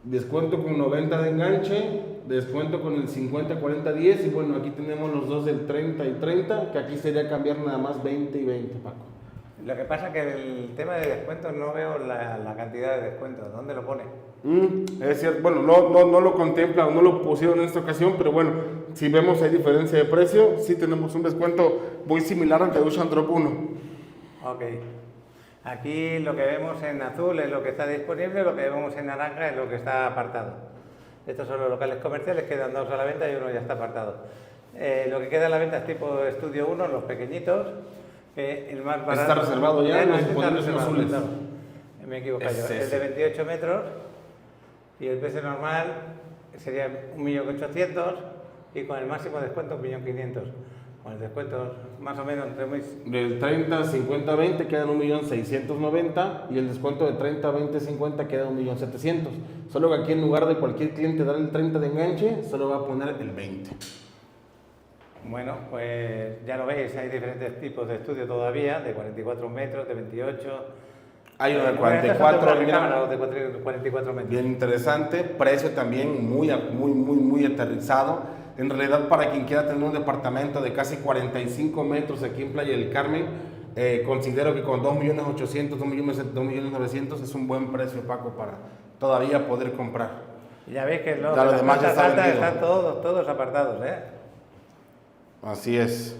C: Descuento con 90 de enganche. Descuento con el 50, 40, 10. Y bueno, aquí tenemos los dos del 30 y 30, que aquí sería cambiar nada más 20 y 20, Paco.
A: Lo que pasa es que el tema de descuentos no veo la cantidad de descuentos. ¿Dónde lo pone?
C: Es cierto, bueno, no lo contempla o no lo pusieron en esta ocasión, pero bueno, si vemos hay diferencia de precio, sí tenemos un descuento muy similar al de Ocean Drop 1.
A: Ok. Aquí lo que vemos en azul es lo que está disponible, lo que vemos en naranja es lo que está apartado. Estos son los locales comerciales, quedan 2 a la venta y uno ya está apartado. Lo que queda a la venta es tipo Estudio 1, los pequeñitos. El más barato.
C: Está reservado ya,
A: no,
C: los poderes azules.
A: Me he equivocado yo. El de 28 metros y el precio normal sería 1.800.000 y con el máximo descuento 1.500.000. Con el descuento más o menos entre
C: del 30, 50, 20 quedan 1.690.000 y el descuento de 30, 20, 50 queda 1.700.000. Solo que aquí en lugar de cualquier cliente dar el 30 de enganche, solo va a poner el 20.
A: Bueno, pues ya lo veis, hay diferentes tipos de estudio todavía, de 44 metros, de 28.
C: Hay uno de 44,
A: de 44 metros.
C: Bien interesante, precio también muy aterrizado. En realidad, para quien quiera tener un departamento de casi 45 metros aquí en Playa del Carmen, considero que con 2.800.000, 2.900.000 es un buen precio, Paco, para todavía poder comprar.
A: Ya veis que
C: lo demás ya está vendido.
A: Están todos apartados, ¿eh?
C: Así es.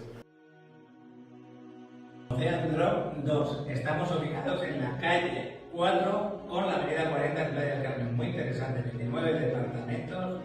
A: Ocean Drop 2. Estamos ubicados en la calle 4 con la avenida 40 en Playa del Carmen. Muy interesante. 29 departamentos,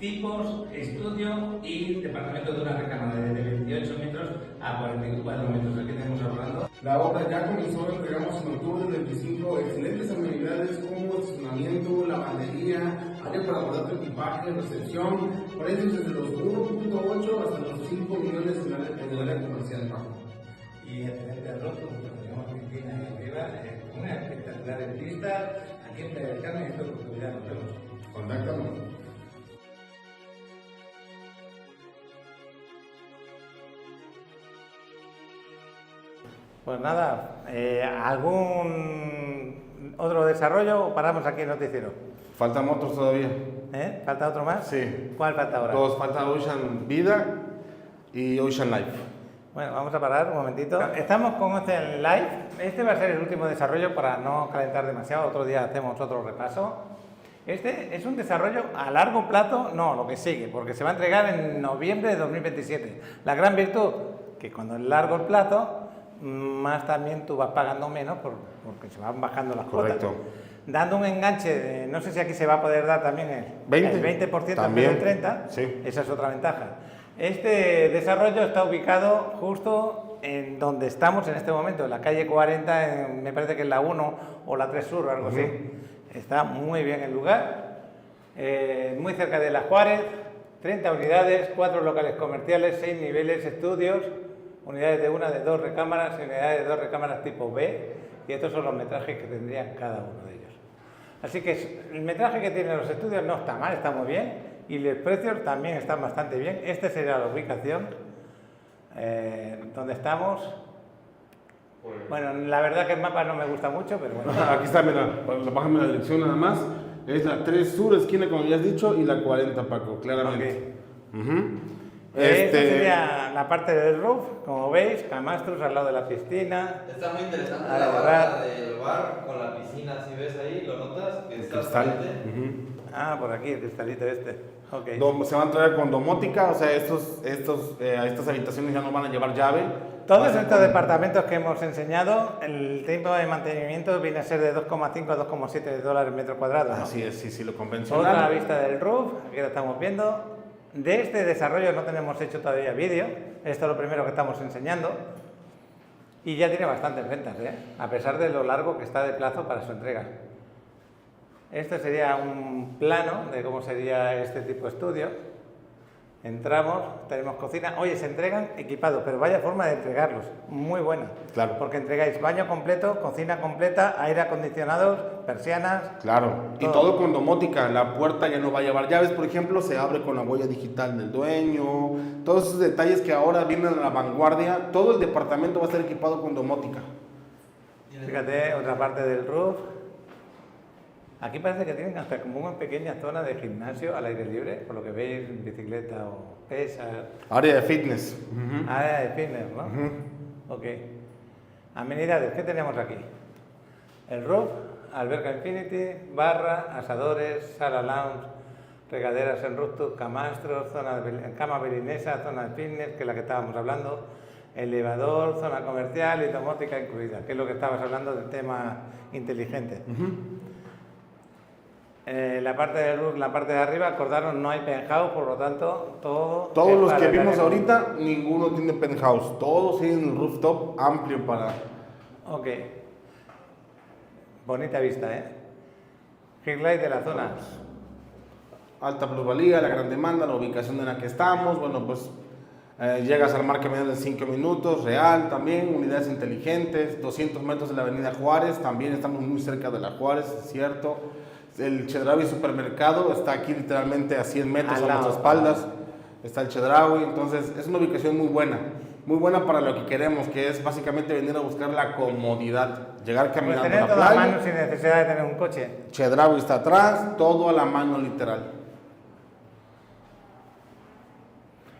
A: tipos, estudio y departamentos de una recámara de 28 metros a 44 metros. Aquí tenemos hablando.
E: La obra ya comenzó, entregamos en octubre del 25 excelentes amenidades como estacionamiento, lavandería, área para guardar tu equipaje, recepción, precios desde los 1.8 hasta los 5 millones en el área comercial, Paco.
A: Y excelente rostro, como tenemos piscina ahí arriba, una espectacular vista. Aquí en Playa del Carmen, esto por seguridad nos vemos.
E: Contáctanos.
A: Pues nada, ¿algún otro desarrollo o paramos aquí en Noticiero?
C: Faltan otros todavía.
A: ¿Falta otro más?
C: Sí.
A: ¿Cuál falta ahora?
C: Dos, falta Ocean Vida y Ocean Life.
A: Bueno, vamos a parar un momentito. Estamos con Ocean Life. Este va a ser el último desarrollo para no calentar demasiado. Otro día hacemos otro repaso. Este es un desarrollo a largo plazo, no, lo que sigue, porque se va a entregar en noviembre de 2027. La gran virtud, que cuando es largo el plazo, más también tú vas pagando menos porque se van bajando las cuotas.
C: Correcto.
A: Dando un enganche, no sé si aquí se va a poder dar también el 20%
C: también.
A: en vez del 30%,
C: Sí.
A: Esa es otra ventaja. Este desarrollo está ubicado justo en donde estamos en este momento, en la calle 40, me parece que es la 1 o la 3 Sur o algo así. Está muy bien el lugar, muy cerca de la Juárez, 30 unidades, 4 locales comerciales, 6 niveles, estudios, unidades de 1, de 2 recámaras y unidades de 2 recámaras tipo B, y estos son los metrajes que tendrían cada uno de ellos. Así que el metraje que tienen los estudios no está mal, está muy bien, y los precios también están bastante bien. Esta sería la ubicación donde estamos. Bueno, la verdad que el mapa no me gusta mucho, pero bueno.
C: Aquí está, mira, bájame la dirección nada más. Es la 3 Sur, esquina, como ya has dicho, y la 40, Paco, claramente. Ujú.
A: Esta sería la parte del roof, como veis, camastros al lado de la piscina.
D: Está muy interesante
A: Ahora,
D: la
A: ¿verdad?
D: barra del bar con la piscina, si ves ahí, ¿lo notas? Que está
C: Cristal.
D: transparente.
C: Ujú.
A: Ah, por aquí, el cristalito este. Ok.
C: Se van a traer con domótica, o sea, estas habitaciones ya no van a llevar llave.
A: Todos
C: Va a ser
A: estos
C: con-
A: departamentos que hemos enseñado, el tiempo de mantenimiento viene a ser de 2,5 a 2,7 dólares metro cuadrado, ¿no?
C: Así es, sí, lo
A: Otra
C: convencional.
A: vista del roof, aquí lo estamos viendo. De este desarrollo no tenemos hecho todavía vídeo, esto es lo primero que estamos enseñando. Y ya tiene bastantes ventas, a pesar de lo largo que está de plazo para su entrega. Este sería un plano de cómo sería este tipo de estudio. Entramos, tenemos cocina. Oye, se entregan equipados, pero vaya forma de entregarlos. Muy buena.
C: Claro.
A: Porque entregáis baño completo, cocina completa, aire acondicionado, persianas.
C: Claro, y
A: Todo.
C: todo con domótica. La puerta ya no va a llevar llaves, por ejemplo, se abre con la huella digital del dueño. Todos esos detalles que ahora vienen a la vanguardia, todo el departamento va a estar equipado con domótica.
A: Fíjate, otra parte del roof. Aquí parece que tienen hasta como una pequeña zona de gimnasio al aire libre, por lo que veis, bicicleta o pesas.
C: Área de fitness. Ujú.
A: Área de fitness, ¿no?
C: Ujú.
A: Ok. Amenidades, ¿qué tenemos aquí? El roof, alberca infinity, barra, asadores, sala lounge, regaderas en rooftop, camastros, cama belinesa, zona de fitness, que es la que estábamos hablando, elevador, zona comercial y domótica incluida, que es lo que estabas hablando del tema inteligente. La parte del roof, la parte de arriba, acordaron, no hay penthouse, por lo tanto, todo...
C: Todos
A: es
C: los
A: para
C: que
A: el
C: vimos
A: área
C: ahorita, ninguno tiene penthouse. Todos tienen el rooftop amplio para...
A: Ok. Bonita vista, Highlight de la zona.
C: Alta plusvalía, la gran demanda, la ubicación en la que estamos. Bueno, pues llegas al Market menos de 5 minutos, real también, unidades inteligentes, 200 metros de la avenida Juárez, también estamos muy cerca de la Juárez, es cierto. El Chedraui Supermercado está aquí literalmente a 100 metros
A: Al
C: a
A: lado.
C: nuestras espaldas. Está el Chedraui, entonces es una ubicación muy buena para lo que queremos, que es básicamente venir a buscar la comodidad, llegar
A: Pues
C: caminando a
A: tener
C: la
A: todo a
C: playa.
A: mano sin necesidad de tener un coche.
C: Chedraui está atrás, todo a la mano literal.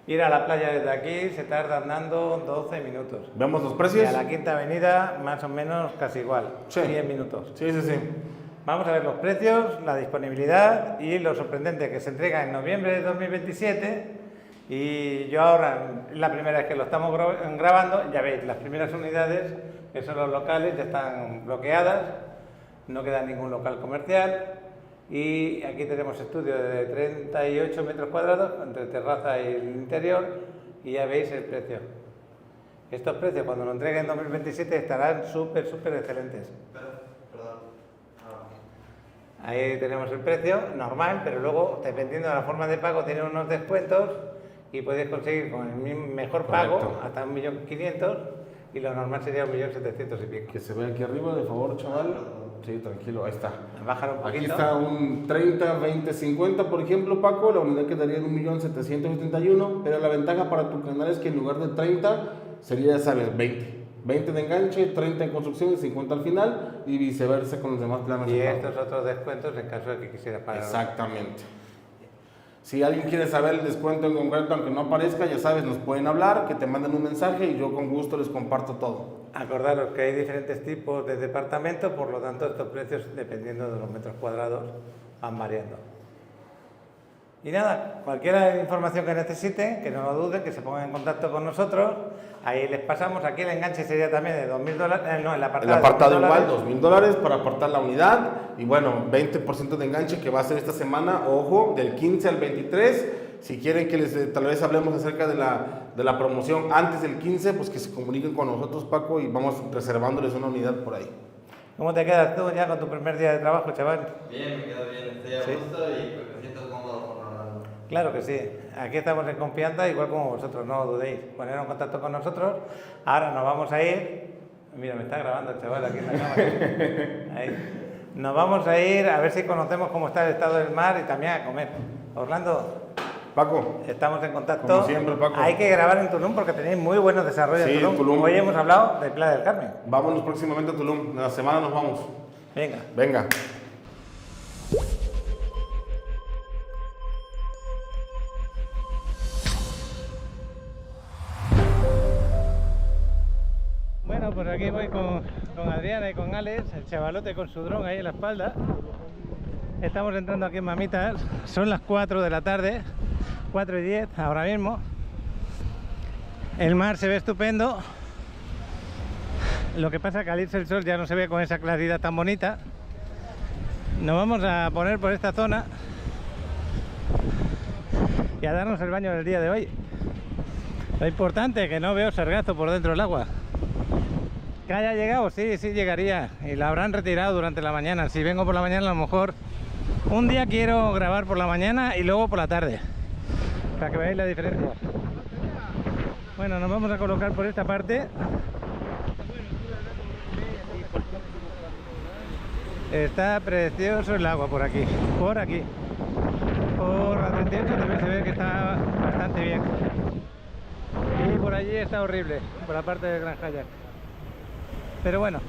A: Ir a la playa desde aquí se tarda andando 12 minutos.
C: ¿Vemos los
A: Y
C: precios?
A: a la Quinta Avenida, más o menos, casi igual.
C: Sí.
A: 10 minutos.
C: Sí, sí, sí.
A: Vamos a ver los precios, la disponibilidad y lo sorprendente que se entrega en noviembre de 2027. Y yo ahora, la primera vez que lo estamos grabando, ya veis, las primeras unidades, que son los locales, ya están bloqueadas. No queda ningún local comercial. Y aquí tenemos estudio de 38 metros cuadrados, entre terraza y el interior. Y ya veis el precio. Estos precios, cuando lo entreguen en 2027, estarán súper excelentes. Ahí tenemos el precio normal, pero luego, dependiendo de la forma de pago, tiene unos descuentos y puedes conseguir con el mejor pago
C: Correcto.
A: hasta 1.500.000 y lo normal sería 1.700.000 y pico.
C: Que se ve aquí arriba, de favor, chaval. Sí, tranquilo, ahí está.
A: Bajar un
C: Aquí
A: poquito.
C: está un 30, 20, 50, por ejemplo, Paco. La unidad quedaría en 1.771.000, pero la ventaja para tu canal es que en lugar de 30 sería, ya sabes, 20. 20 de enganche, 30 en construcción y 50 al final, y viceversa con los demás planos.
A: Y
C: de pago.
A: estos otros descuentos en caso de que quisieras pagar.
C: Exactamente. Si alguien quiere saber el descuento en concreto, aunque no aparezca, ya sabes, nos pueden hablar, que te manden un mensaje y yo con gusto les comparto todo.
A: Acordaros que hay diferentes tipos de departamentos, por lo tanto estos precios, dependiendo de los metros cuadrados, van variando. Y nada, cualquier información que necesiten, que no lo duden, que se pongan en contacto con nosotros. Ahí les pasamos. Aquí el enganche sería también de $2.000, no, el apartado.
C: El apartado
A: de
C: igual,
A: $2.000.
C: $2.000 para apartar la unidad. Y bueno, 20% de enganche que va a ser esta semana, ojo, del 15 al 23. Si quieren que les tal vez hablemos acerca de la promoción antes del 15, pues que se comuniquen con nosotros, Paco, y vamos reservándoles una unidad por ahí.
A: ¿Cómo te quedas tú ya con tu primer día de trabajo, chaval?
D: Bien, me quedo bien, estoy a
A: Sí.
D: gusto y pues me siento cómodo con Rolando.
A: Claro que sí. Aquí estamos en confianza, igual como vosotros, no dudéis. Poneros en contacto con nosotros. Ahora nos vamos a ir. Mira, me está grabando el chaval aquí en la cámara. Ahí. Nos vamos a ir a ver si conocemos cómo está el estado del mar y también a comer. Orlando,
C: Paco,
A: estamos en contacto.
C: Como siempre, Paco.
A: Hay que grabar en Tulum porque tenéis muy buenos desarrollos
C: Sí,
A: en Tulum.
C: Tulum.
A: Hoy hemos hablado de Playa del Carmen.
C: vámonos próximamente a Tulum. En la semana nos vamos.
A: Venga.
C: Venga.
A: pues aquí voy con Adriana y con Alex, el chavalote con su dron ahí en la espalda. Estamos entrando aquí en Mamitas, son las 4 de la tarde, 4:10 ahora mismo. El mar se ve estupendo. Lo que pasa es que al irse el sol ya no se ve con esa claridad tan bonita. Nos vamos a poner por esta zona y a darnos el baño del día de hoy. Lo importante es que no veo sargazo por dentro del agua. ¿Que haya llegado? Sí, sí llegaría. Y la habrán retirado durante la mañana. Si vengo por la mañana, a lo mejor un día quiero grabar por la mañana y luego por la tarde, para que veáis la diferencia. Bueno, nos vamos a colocar por esta parte. Está precioso el agua por aquí. Por aquí. Por la 38 también se ve que está bastante bien. Y por allí está horrible, por la parte del Gran Hyatt. Pero bueno,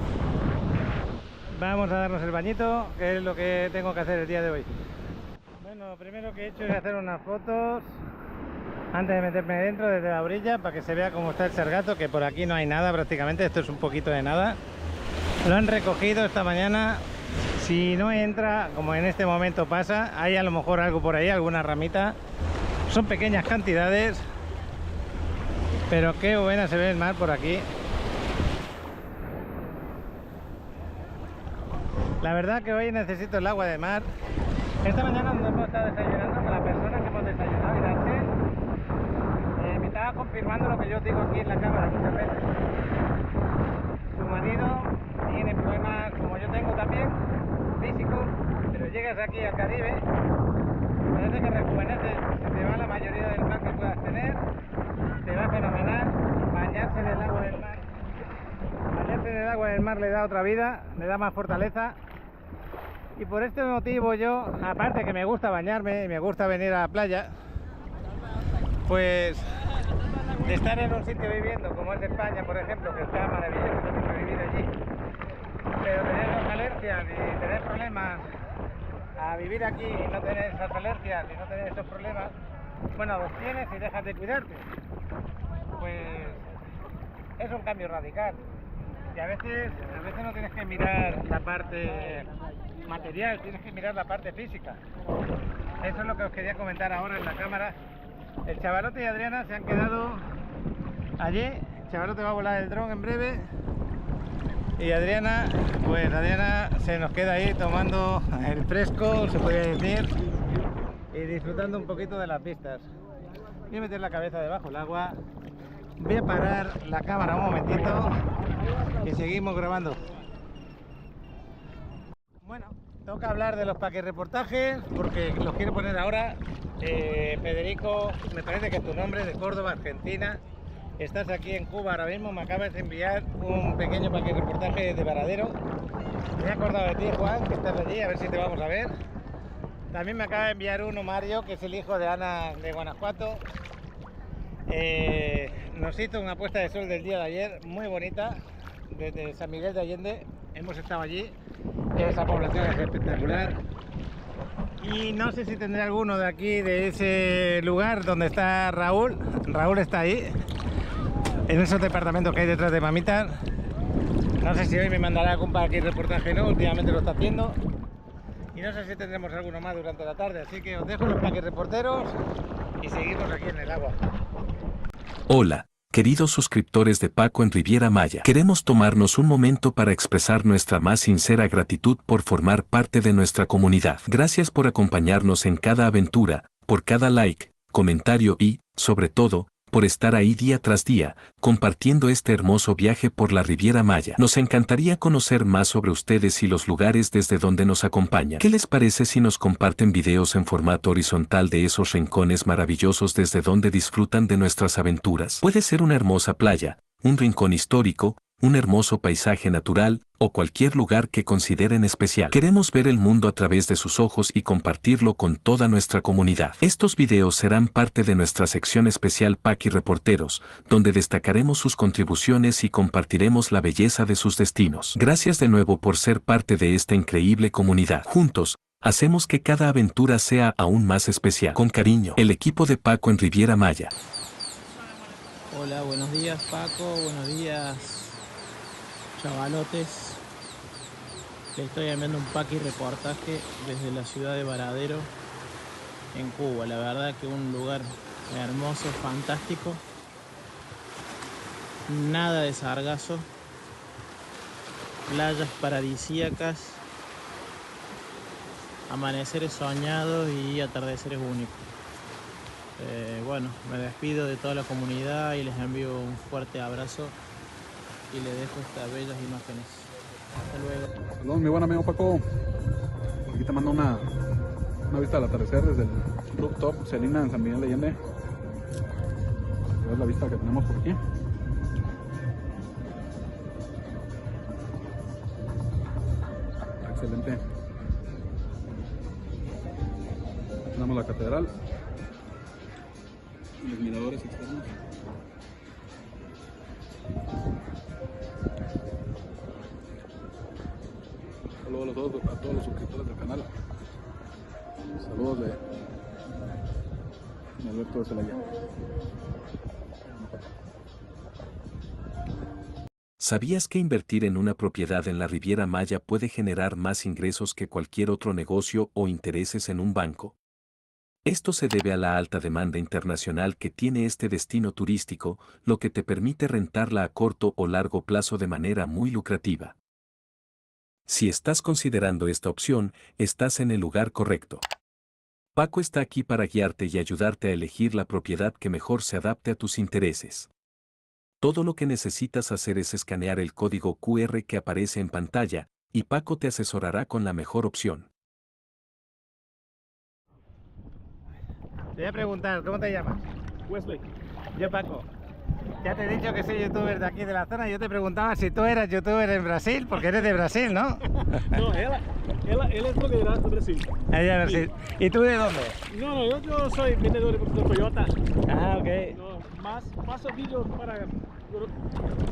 A: vamos a darnos el bañito, que es lo que tengo que hacer el día de hoy. Bueno, lo primero que he hecho es hacer unas fotos antes de meterme dentro desde la orilla, para que se vea cómo está el sargazo, que por aquí no hay nada prácticamente, esto es un poquito de nada. Lo han recogido esta mañana. Si no entra, como en este momento pasa, hay a lo mejor algo por ahí, alguna ramita. Son pequeñas cantidades, pero qué buena se ve el mar por aquí. La verdad que hoy necesito el agua de mar. Esta mañana cuando hemos estado desayunando con la persona que hemos desayunado, me estaba confirmando lo que yo digo aquí en la cámara muchas veces. Su marido tiene problemas, como yo tengo también, físicos, pero llegas aquí al Caribe, parece que rejuveneces, se te va la mayoría del mal que puedas tener, te va fenomenal. Bañarse en el agua del mar, bañarse en el agua del mar le da otra vida, le da más fortaleza. Y por este motivo yo, aparte que me gusta bañarme y me gusta venir a la playa, pues de estar en un sitio viviendo como es España, por ejemplo, que está maravilloso también vivir allí, pero tener las alergias y tener problemas a vivir aquí y no tener esas alergias y no tener esos problemas, bueno, los tienes y dejas de cuidarte, pues es un cambio radical. Y a veces no tienes que mirar la parte material, tienes que mirar la parte física. Eso es lo que os quería comentar ahora en la cámara. El chavalote y Adriana se han quedado allí. El chavalote va a volar el dron en breve. Y Adriana, pues Adriana se nos queda ahí tomando el fresco, se podría decir, y disfrutando un poquito de las vistas. Voy a meter la cabeza debajo del agua. Voy a parar la cámara un momentito y seguimos grabando. Bueno, toca hablar de los paquirreportajes porque los quiero poner ahora. Federico, me parece que es tu nombre, de Córdoba, Argentina. Estás aquí en Cuba ahora mismo, me acabas de enviar un pequeño paquirreportaje de Varadero. Me he acordado de ti, Juan, que estás allí, a ver si te vamos a ver. También me acaba de enviar uno Mario, que es el hijo de Ana de Guanajuato. Nos hizo una puesta de sol del día de ayer muy bonita desde San Miguel de Allende. Hemos estado allí, esa población es espectacular, y no sé si tendré alguno de aquí, de ese lugar donde está Raúl. Raúl está ahí en esos departamentos que hay detrás de Mamitas. No sé si hoy me mandará algún paquirreportaje, no, últimamente lo está haciendo, y no sé si tendremos alguno más durante la tarde, así que os dejo los paquirreporteros y seguimos aquí en el agua.
F: Hola, queridos suscriptores de Paco en Riviera Maya. Queremos tomarnos un momento para expresar nuestra más sincera gratitud por formar parte de nuestra comunidad. Gracias por acompañarnos en cada aventura, por cada like, comentario y, sobre todo, por estar ahí día tras día, compartiendo este hermoso viaje por la Riviera Maya. Nos encantaría conocer más sobre ustedes y los lugares desde donde nos acompañan. ¿Qué les parece si nos comparten videos en formato horizontal de esos rincones maravillosos desde donde disfrutan de nuestras aventuras? Puede ser una hermosa playa, un rincón histórico, un hermoso paisaje natural, o cualquier lugar que consideren especial. Queremos ver el mundo a través de sus ojos y compartirlo con toda nuestra comunidad. Estos videos serán parte de nuestra sección especial Paquirreporteros, donde destacaremos sus contribuciones y compartiremos la belleza de sus destinos. Gracias de nuevo por ser parte de esta increíble comunidad. Juntos, hacemos que cada aventura sea aún más especial. Con cariño, el equipo de Paco en Riviera Maya.
G: Hola, buenos días Paco, buenos días chavalotes. Les estoy enviando un pack y reportaje desde la ciudad de Varadero, en Cuba. La verdad que un lugar hermoso, fantástico. Nada de sargazo. Playas paradisíacas. Amaneceres soñados y atardeceres únicos. Bueno, me despido de toda la comunidad y les envío un fuerte abrazo y les dejo estas bellas imágenes. Hasta luego.
H: Saludos, mi buen amigo Paco. Aquí te mando una vista del atardecer desde el rooftop Celina en San Miguel de Allende. Es la vista que tenemos por aquí. Excelente. Tenemos la catedral y los miradores externos. Saludos a todos los suscriptores del canal. Saludos de Alberto de Celaya.
F: ¿Sabías que invertir en una propiedad en la Riviera Maya puede generar más ingresos que cualquier otro negocio o intereses en un banco? Esto se debe a la alta demanda internacional que tiene este destino turístico, lo que te permite rentarla a corto o largo plazo de manera muy lucrativa. Si estás considerando esta opción, estás en el lugar correcto. Paco está aquí para guiarte y ayudarte a elegir la propiedad que mejor se adapte a tus intereses. Todo lo que necesitas hacer es escanear el código QR que aparece en pantalla, y Paco te asesorará con la mejor opción.
A: Te voy a preguntar, ¿cómo te llamas?
I: Wesley.
A: Yo, Paco. Ya te he dicho que soy youtuber de aquí de la zona. Yo te preguntaba si tú eras youtuber en Brasil, porque eres de Brasil, ¿no?
I: No, él es de Brasil.
A: Allá de Brasil. ¿Y tú de dónde?
I: No, yo soy vendedor de Toyota.
A: Ah, ok.
I: No, paso vídeos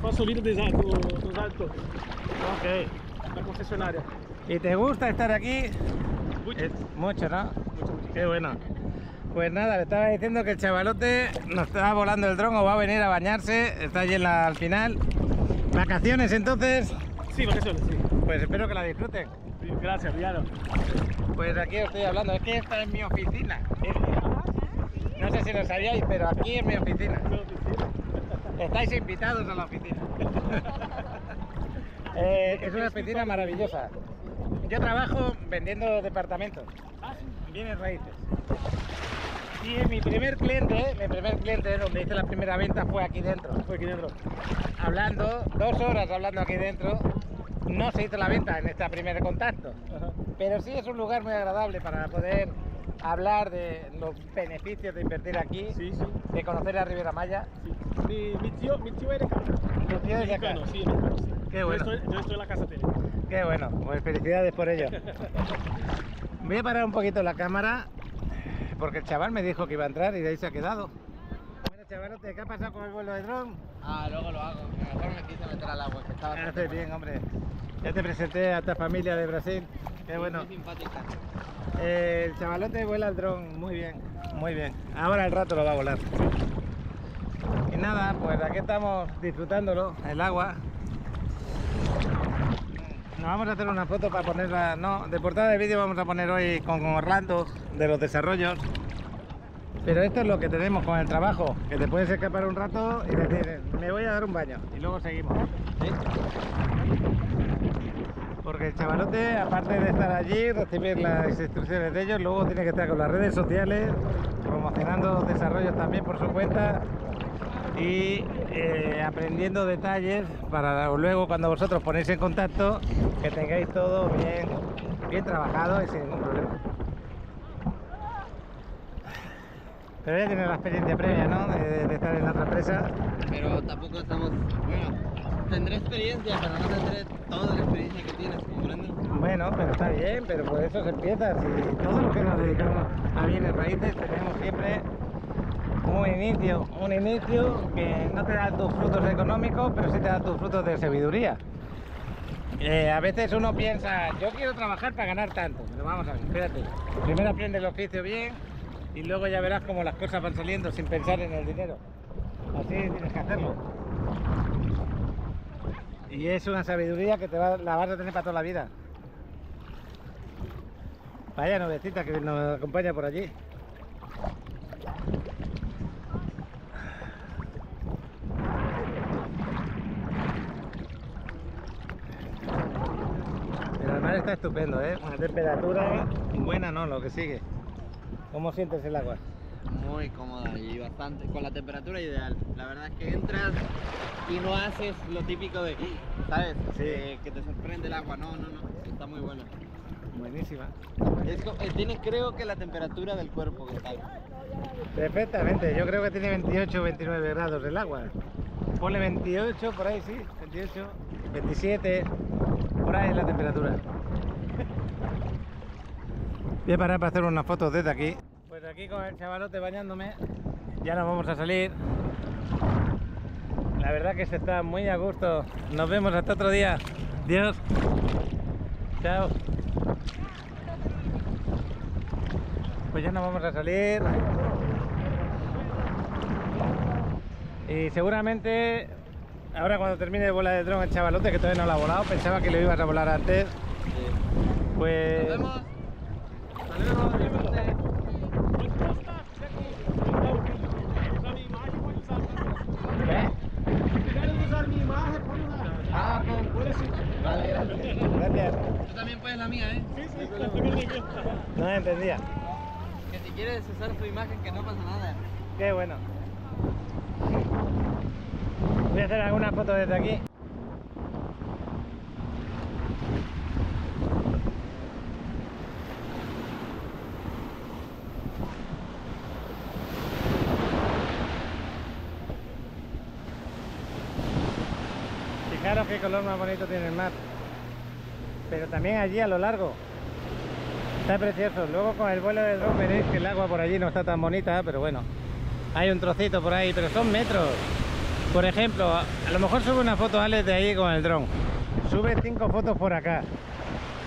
I: paso vídeos de alto.
A: Ok.
I: La concesionaria.
A: ¿Y te gusta estar aquí?
I: Mucho.
A: Mucho, ¿no?
I: Mucho.
A: Qué bueno. Pues nada, le estaba diciendo que el chavalote nos estaba volando el dron o va a venir a bañarse. Está allí al final. ¿Vacaciones entonces?
I: Sí, vacaciones, sí.
A: Pues espero que la disfruten.
I: Sí, gracias, Riano.
A: Pues aquí os estoy hablando, es que esta es mi oficina. No sé si lo sabíais, pero aquí es mi oficina. Estáis invitados a la oficina. Es una oficina maravillosa. Yo trabajo vendiendo departamentos, bienes raíces. Y mi primer cliente, donde hice la primera venta, fue aquí dentro. Hablando, 2 horas hablando aquí dentro. No se hizo la venta en este primer contacto. Pero sí es un lugar muy agradable para poder hablar de los beneficios de invertir aquí, de conocer la Riviera Maya.
I: Sí. Mi tío es de acá.
A: ¿Tu tío es de acá?
I: Sí,
A: Qué bueno.
I: Yo estoy en la casa de él.
A: Qué bueno, pues felicidades por ello. Voy a parar un poquito la cámara porque el chaval me dijo que iba a entrar y de ahí se ha quedado. Bueno, chavalote, ¿qué ha pasado con el vuelo de dron?
D: Luego lo hago, que mejor me quise meter al agua, que estaba...
A: Haces bien, hombre. Ya te presenté a esta familia de Brasil. Qué bueno.
D: Muy simpática.
A: El chavalote vuela el dron muy bien, muy bien. Ahora al rato lo va a volar. Y nada, pues aquí estamos disfrutándolo, el agua. Nos vamos a hacer una foto para ponerla, no, de portada de vídeo vamos a poner hoy con Orlando de los desarrollos. Pero esto es lo que tenemos con el trabajo, que te puedes escapar un rato y decir, me voy a dar un baño y luego seguimos. ¿Sí? Porque el chavalote, aparte de estar allí, recibir las instrucciones de ellos, luego tiene que estar con las redes sociales, promocionando desarrollos también por su cuenta y aprendiendo detalles para luego cuando vosotros ponéis en contacto que tengáis todo bien trabajado y sin ningún problema. Pero ya tienes la experiencia previa, ¿no? De estar en la otra empresa.
D: Pero tampoco estamos... Bueno, tendré experiencia, pero no tendré toda la experiencia que tienes, ¿comprendes?
A: Bueno, pero está bien, pero por eso se empieza. Si todos los que nos dedicamos a bienes raíces tenemos siempre un inicio que no te da tus frutos económicos, pero sí te da tus frutos de sabiduría. A veces uno piensa, yo quiero trabajar para ganar tanto, pero vamos a ver, espérate. Primero aprende el oficio bien y luego ya verás cómo las cosas van saliendo sin pensar en el dinero. Así tienes que hacerlo. Y es una sabiduría que la vas a tener para toda la vida. Vaya nubecita que nos acompaña por allí. Pero el mar está estupendo, ¿eh? Una temperatura buena, no, lo que sigue. ¿Cómo sientes el agua?
G: Muy cómoda y bastante, con la temperatura ideal. La verdad es que entras y no haces lo típico de, ¿sabes?
A: Sí.
G: Que te sorprende el agua. No, está muy buena.
A: Buenísima.
G: Tiene creo que la temperatura del cuerpo que tal.
A: Perfectamente, yo creo que tiene 28 o 29 grados el agua. Ponle 28, por ahí sí, 28, 27, por ahí es la temperatura. Voy a parar para hacer unas fotos desde aquí. Pues aquí con el chavalote bañándome, ya nos vamos a salir. La verdad que se está muy a gusto. Nos vemos hasta otro día. Adiós. Chao. Pues ya nos vamos a salir. Y seguramente ahora cuando termine de volar el dron el chavalote, que todavía no lo ha volado, pensaba que lo ibas a volar antes. Pues...
G: Nos vemos. Vale,
A: Gracias.
G: tú también puedes la mía, ¿eh?
I: Sí, la tengo en inglés.
A: No me entendía.
G: Que si quieres usar tu imagen, que no pasa nada.
A: Qué bueno. Voy a hacer alguna foto desde aquí. Fijaros qué color más bonito tiene el mar. Pero también allí a lo largo. Está precioso. Luego con el vuelo del dron veréis que el agua por allí no está tan bonita, pero bueno. Hay un trocito por ahí, pero son metros. Por ejemplo, a lo mejor sube una foto Alex de ahí con el dron. Sube 5 fotos por acá.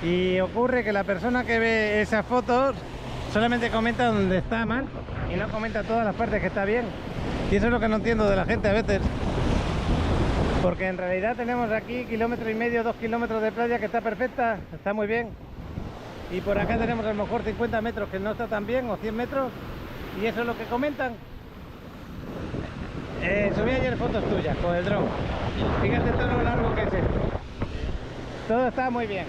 A: Y ocurre que la persona que ve esas fotos solamente comenta donde está mal y no comenta todas las partes que está bien. Y eso es lo que no entiendo de la gente a veces. Porque en realidad tenemos aquí 1,5 kilómetros, 2 kilómetros de playa que está perfecta, está muy bien. Y por acá tenemos a lo mejor 50 metros que no está tan bien, o 100 metros. Y eso es lo que comentan. Subí ayer fotos tuyas con el dron. Fíjate todo lo largo que es esto. Todo está muy bien.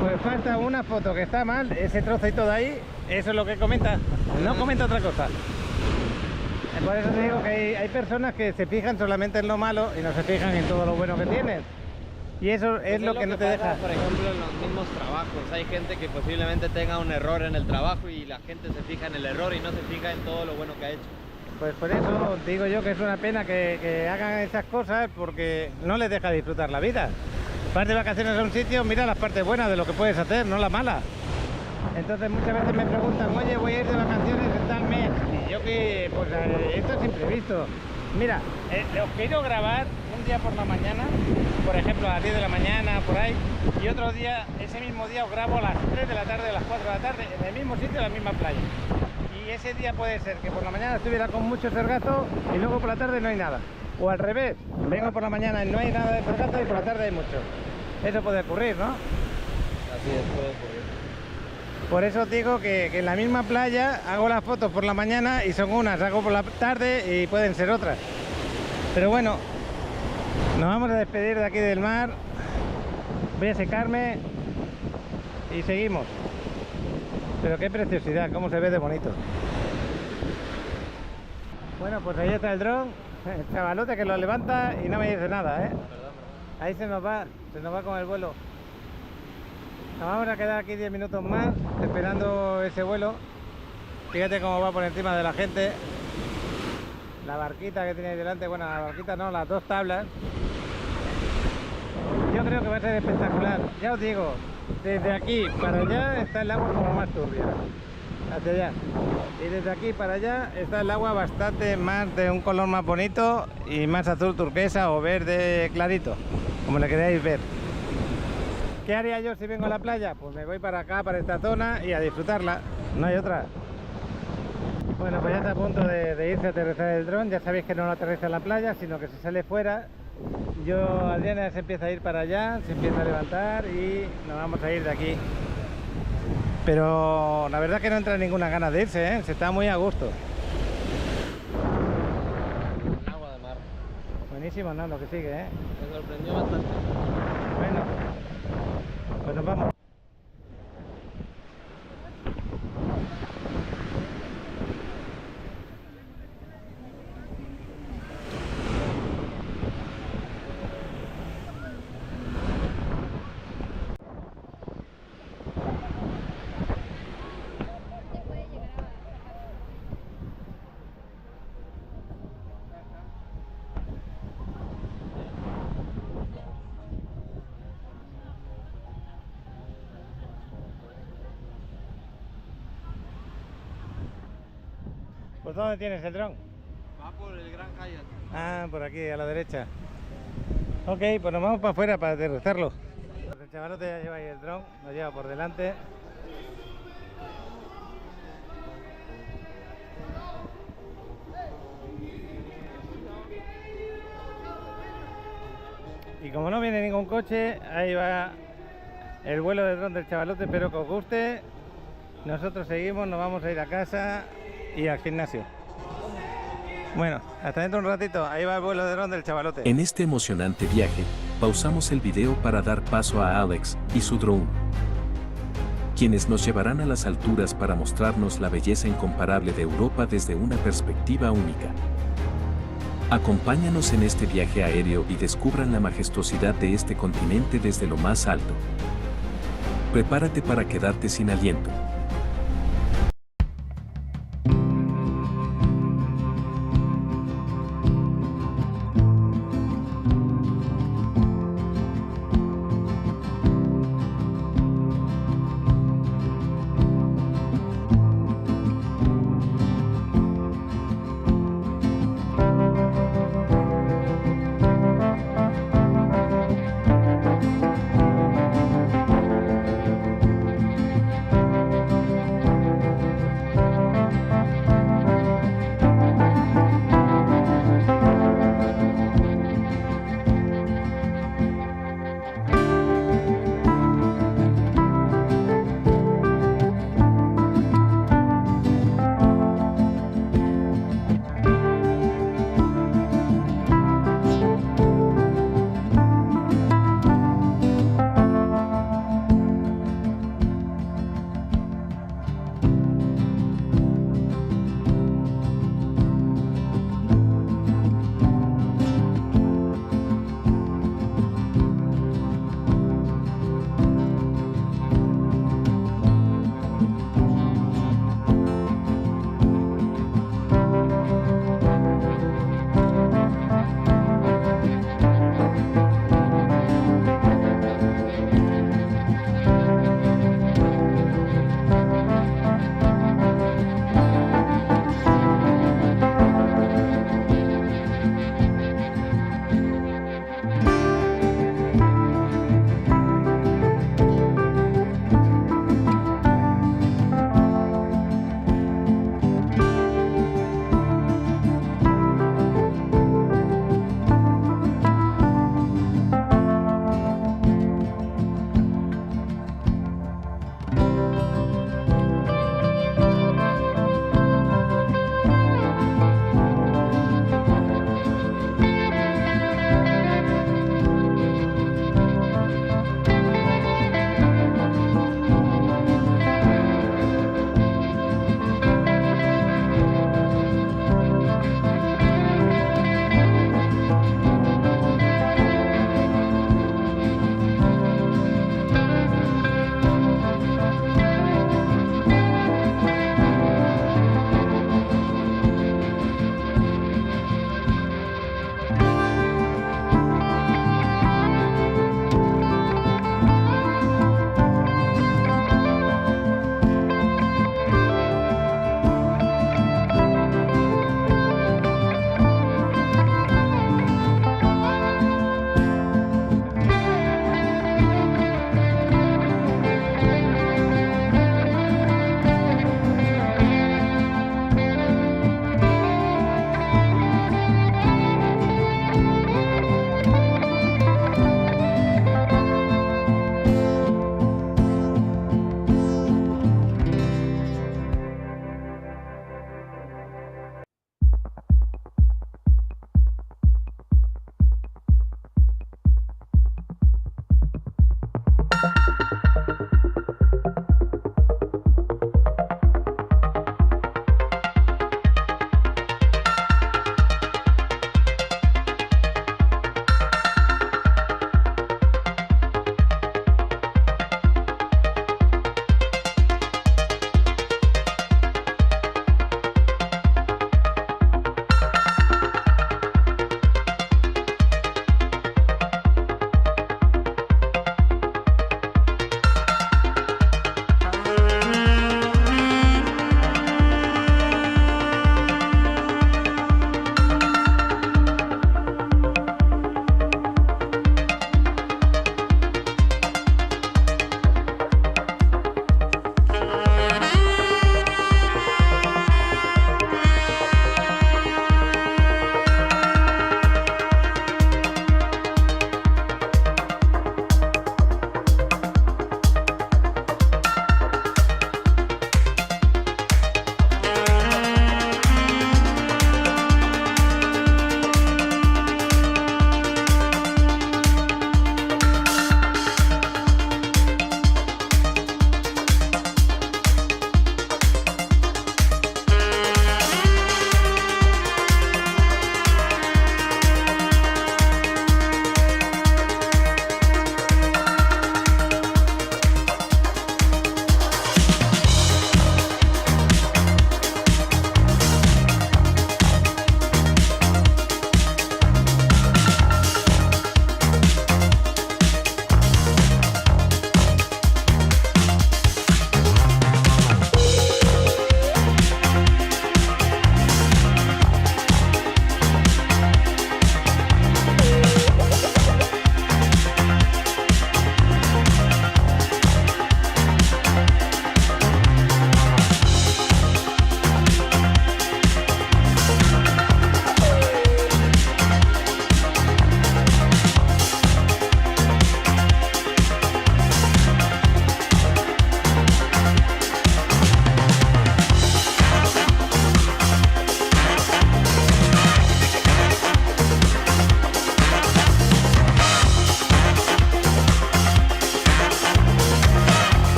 A: Pues falta una foto que está mal, ese trocito de ahí, eso es lo que comenta. No comenta otra cosa. Por eso te digo que hay personas que se fijan solamente en lo malo y no se fijan en todo lo bueno que tienen. Y eso es lo que no te deja.
G: Por ejemplo, en los mismos trabajos. Hay gente que posiblemente tenga un error en el trabajo y la gente se fija en el error y no se fija en todo lo bueno que ha hecho.
A: Pues por eso digo yo que es una pena que hagan esas cosas porque no les deja disfrutar la vida. Vas de vacaciones a un sitio, mira las partes buenas de lo que puedes hacer, no las malas. Entonces muchas veces me preguntan, oye, voy a ir de vacaciones en tal mes. Y yo que, pues esto es imprevisto. Mira, os quiero grabar un día por la mañana, por ejemplo a las 10 de la mañana, por ahí, y otro día, ese mismo día os grabo a las 3 de la tarde, a las 4 de la tarde, en el mismo sitio, en la misma playa. Y ese día puede ser que por la mañana estuviera con mucho sargazo y luego por la tarde no hay nada. O al revés, vengo por la mañana y no hay nada de sargazo y por la tarde hay mucho. Eso puede ocurrir, ¿no?
G: Así es, puede ocurrir.
A: Por eso os digo que en la misma playa hago las fotos por la mañana y son unas, hago por la tarde y pueden ser otras. Pero bueno, nos vamos a despedir de aquí del mar. Voy a secarme y seguimos. Pero qué preciosidad, cómo se ve de bonito. Bueno, pues ahí está el dron, el chavalote que lo levanta y no me dice nada, ¿eh? Ahí se nos va con el vuelo. Nos vamos a quedar aquí 10 minutos más esperando ese vuelo. Fíjate cómo va por encima de la gente. La barquita que tiene ahí delante, bueno, la barquita no, las dos tablas. Yo creo que va a ser espectacular. Ya os digo, desde aquí para allá está el agua como más turbia. Hacia allá. Y desde aquí para allá está el agua bastante más de un color más bonito y más azul turquesa o verde clarito, como le queráis ver. ¿Qué haría yo si vengo a la playa? Pues me voy para acá, para esta zona y a disfrutarla. No hay otra. Bueno, pues ya está a punto de irse a aterrizar el dron. Ya sabéis que no lo aterriza en la playa, sino que se sale fuera Adriana se empieza a ir para allá, se empieza a levantar y nos vamos a ir de aquí. Pero la verdad que no entra ninguna gana de irse, ¿eh? Se está muy a gusto.
D: Agua de mar.
A: Buenísimo, ¿no? Lo que sigue, ¿eh?
D: Me sorprendió bastante.
A: Bueno, pues nos vamos. ¿Pues dónde tienes el dron?
D: Va por el Gran Hyatt.
A: Ah, por aquí, a la derecha. Ok, pues nos vamos para afuera para aterrizarlo. Pues el chavalote ya lleva ahí el dron, lo lleva por delante. Y como no viene ningún coche, ahí va el vuelo de dron del chavalote. Espero que os guste. Nosotros seguimos, nos vamos a ir a casa y al gimnasio. Bueno, hasta dentro de un ratito. Ahí va el vuelo de dron del chavalote.
F: En este emocionante viaje, pausamos el video para dar paso a Alex y su drone, quienes nos llevarán a las alturas para mostrarnos la belleza incomparable de Europa desde una perspectiva única. Acompáñanos en este viaje aéreo y descubran la majestuosidad de este continente desde lo más alto. Prepárate para quedarte sin aliento.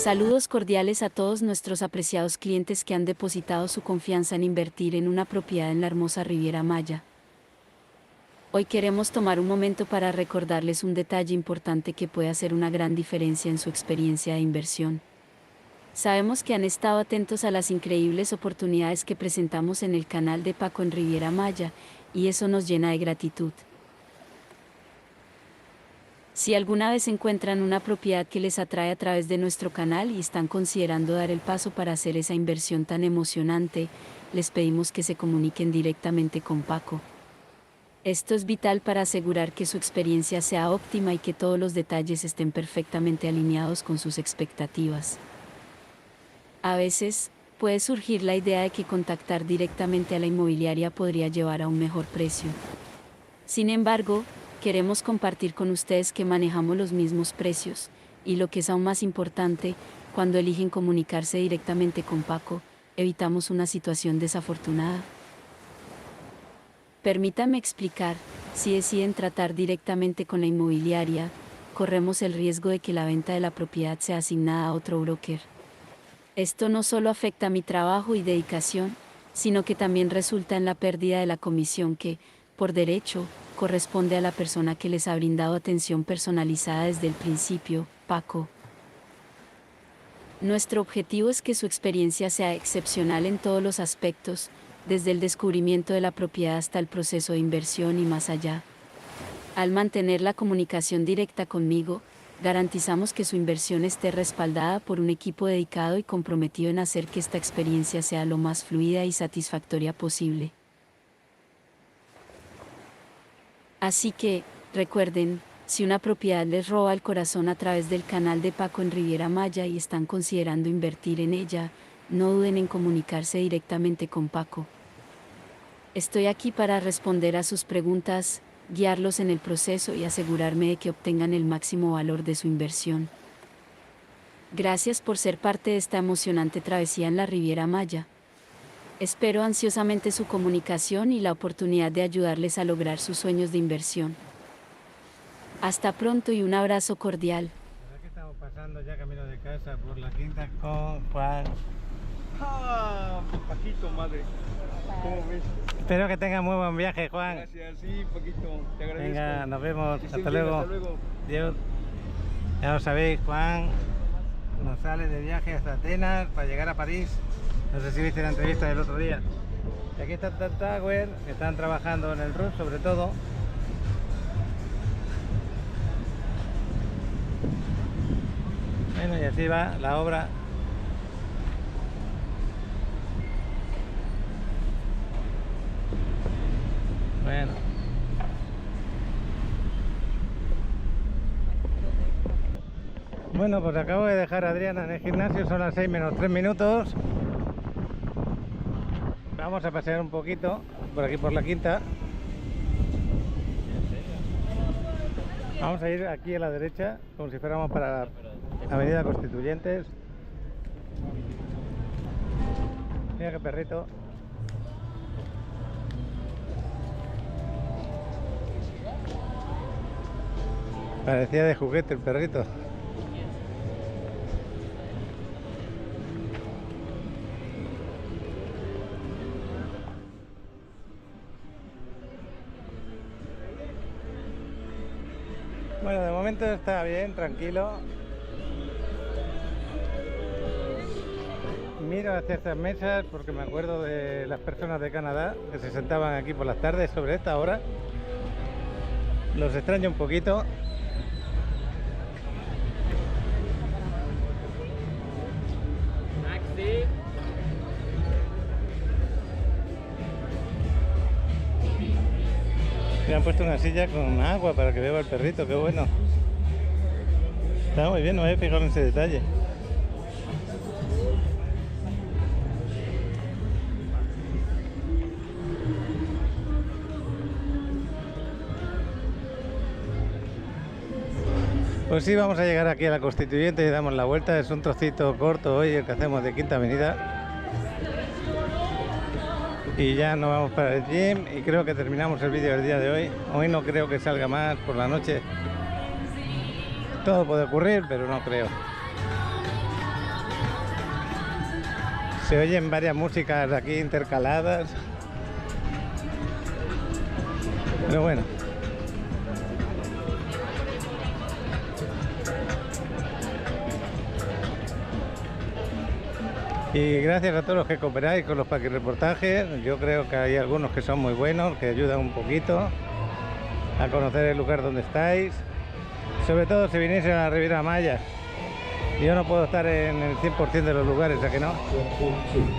J: Saludos cordiales a todos nuestros apreciados clientes que han depositado su confianza en invertir en una propiedad en la hermosa Riviera Maya. Hoy queremos tomar un momento para recordarles un detalle importante que puede hacer una gran diferencia en su experiencia de inversión. Sabemos que han estado atentos a las increíbles oportunidades que presentamos en el canal de Paco en Riviera Maya, y eso nos llena de gratitud. Si alguna vez encuentran una propiedad que les atrae a través de nuestro canal y están considerando dar el paso para hacer esa inversión tan emocionante, les pedimos que se comuniquen directamente con Paco. Esto es vital para asegurar que su experiencia sea óptima y que todos los detalles estén perfectamente alineados con sus expectativas. A veces, puede surgir la idea de que contactar directamente a la inmobiliaria podría llevar a un mejor precio. Sin embargo, queremos compartir con ustedes que manejamos los mismos precios, y lo que es aún más importante, cuando eligen comunicarse directamente con Paco, evitamos una situación desafortunada. Permítame explicar, si deciden tratar directamente con la inmobiliaria, corremos el riesgo de que la venta de la propiedad sea asignada a otro broker. Esto no solo afecta mi trabajo y dedicación, sino que también resulta en la pérdida de la comisión que, por derecho, corresponde a la persona que les ha brindado atención personalizada desde el principio, Paco. Nuestro objetivo es que su experiencia sea excepcional en todos los aspectos, desde el descubrimiento de la propiedad hasta el proceso de inversión y más allá. Al mantener la comunicación directa conmigo, garantizamos que su inversión esté respaldada por un equipo dedicado y comprometido en hacer que esta experiencia sea lo más fluida y satisfactoria posible. Así que, recuerden, si una propiedad les roba el corazón a través del canal de Paco en Riviera Maya y están considerando invertir en ella, no duden en comunicarse directamente con Paco. Estoy aquí para responder a sus preguntas, guiarlos en el proceso y asegurarme de que obtengan el máximo valor de su inversión. Gracias por ser parte de esta emocionante travesía en la Riviera Maya. Espero ansiosamente su comunicación y la oportunidad de ayudarles a lograr sus sueños de inversión. Hasta pronto y un abrazo cordial.
A: Aquí estamos pasando ya camino de casa por la quinta con Juan.
I: Ah, Paquito, madre. ¿Cómo ves?
A: Espero que tenga muy buen viaje, Juan.
I: Gracias, sí, Paquito. Te agradezco.
A: Venga, nos vemos.
I: Que
A: Hasta
I: estés bien,
A: luego.
I: hasta luego.
A: Adiós. Ya lo sabéis, Juan nos sale de viaje hasta Atenas para llegar a París. No sé si viste la entrevista del otro día. Y aquí está Tower, que están trabajando en el RUF sobre todo. Bueno, y así va la obra. Bueno. Bueno, pues acabo de dejar a Adriana en el gimnasio, son las 6 menos 3 minutos. Vamos a pasear un poquito por aquí por la quinta. Vamos a ir aquí a la derecha, como si fuéramos para la Avenida Constituyentes. Mira qué perrito. Parecía de juguete el perrito. Bueno, de momento está bien, tranquilo. Miro hacia estas mesas porque me acuerdo de las personas de Canadá que se sentaban aquí por las tardes sobre esta hora. Los extraño un poquito. Me han puesto una silla con agua para que beba el perrito, qué bueno. Está muy bien, no me había fijado en ese detalle. Pues sí, vamos a llegar aquí a la Constituyente y damos la vuelta. Es un trocito corto hoy el que hacemos de Quinta Avenida. Y ya nos vamos para el gym y creo que terminamos el vídeo del día de hoy. Hoy no creo que salga más por la noche. Todo puede ocurrir, pero no creo. Se oyen varias músicas aquí intercaladas. Pero bueno. Y gracias a todos los que cooperáis con los paquirreportajes. Yo creo que hay algunos que son muy buenos, que ayudan un poquito a conocer el lugar donde estáis. Sobre todo si viniese a la Riviera Maya. Yo no puedo estar en el 100% de los lugares, ¿a que no?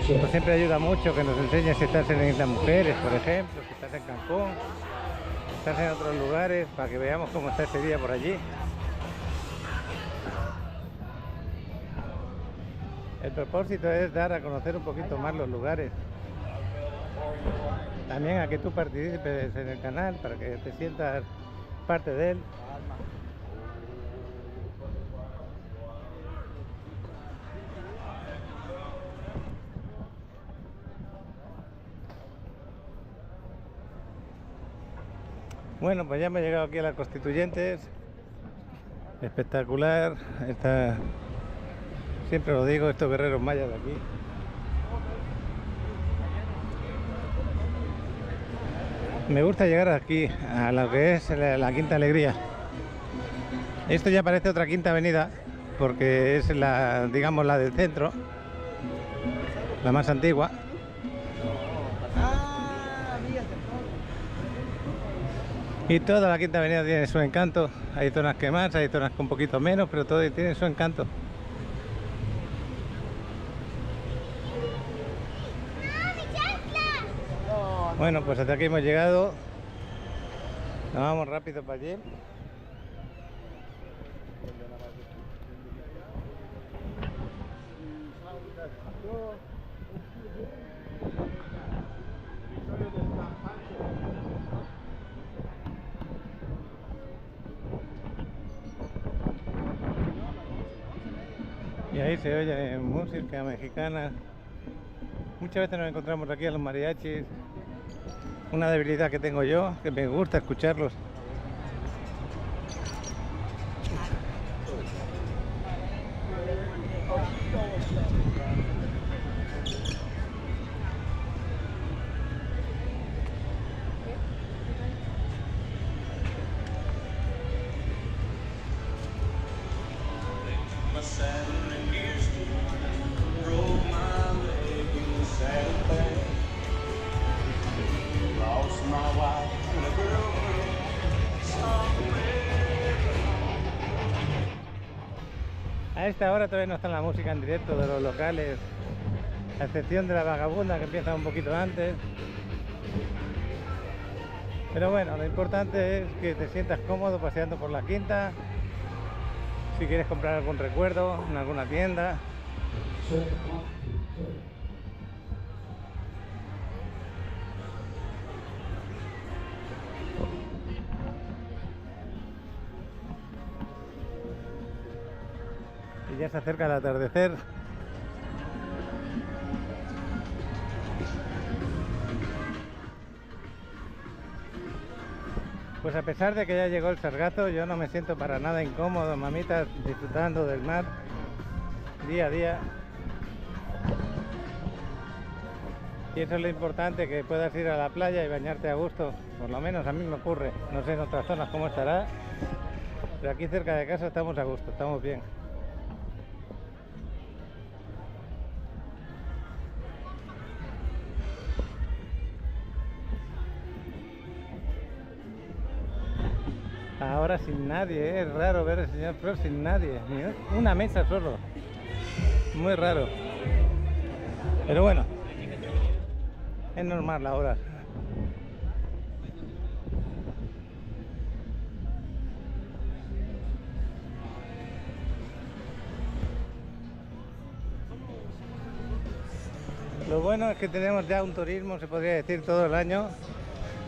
A: Pues siempre ayuda mucho que nos enseñes si estás en Islas Mujeres, por ejemplo, si estás en Cancún, si estás en otros lugares, para que veamos cómo está ese día por allí. El propósito es dar a conocer un poquito más los lugares. También a que tú participes en el canal, para que te sientas parte de él. Bueno, pues ya hemos llegado aquí a las Constituyentes. Espectacular. Siempre lo digo, estos guerreros mayas de aquí. Me gusta llegar aquí, a lo que es la Quinta Alegría. Esto ya parece otra Quinta Avenida, porque es la, digamos, la del centro, la más antigua. Y toda la Quinta Avenida tiene su encanto. Hay zonas que más, hay zonas con un poquito menos, pero todo tiene su encanto. Bueno, pues hasta aquí hemos llegado. Nos vamos rápido para allí. Y ahí se oye música mexicana. Muchas veces nos encontramos aquí a los mariachis. Una debilidad que tengo yo, que me gusta escucharlos. A esta hora todavía no está la música en directo de los locales, a excepción de la Vagabunda, que empieza un poquito antes. Pero bueno, lo importante es que te sientas cómodo paseando por la Quinta. Si quieres comprar algún recuerdo en alguna tienda. Y ya se acerca el atardecer. Pues a pesar de que ya llegó el sargazo, yo no me siento para nada incómodo, mamitas, disfrutando del mar día a día. Y eso es lo importante, que puedas ir a la playa y bañarte a gusto. Por lo menos a mí me ocurre. No sé en otras zonas cómo estará, pero aquí cerca de casa estamos a gusto, estamos bien. Ahora sin nadie, es raro ver al señor Flor sin nadie, ni una mesa solo, muy raro. Pero bueno, es normal la hora. Lo bueno es que tenemos ya un turismo, se podría decir, todo el año.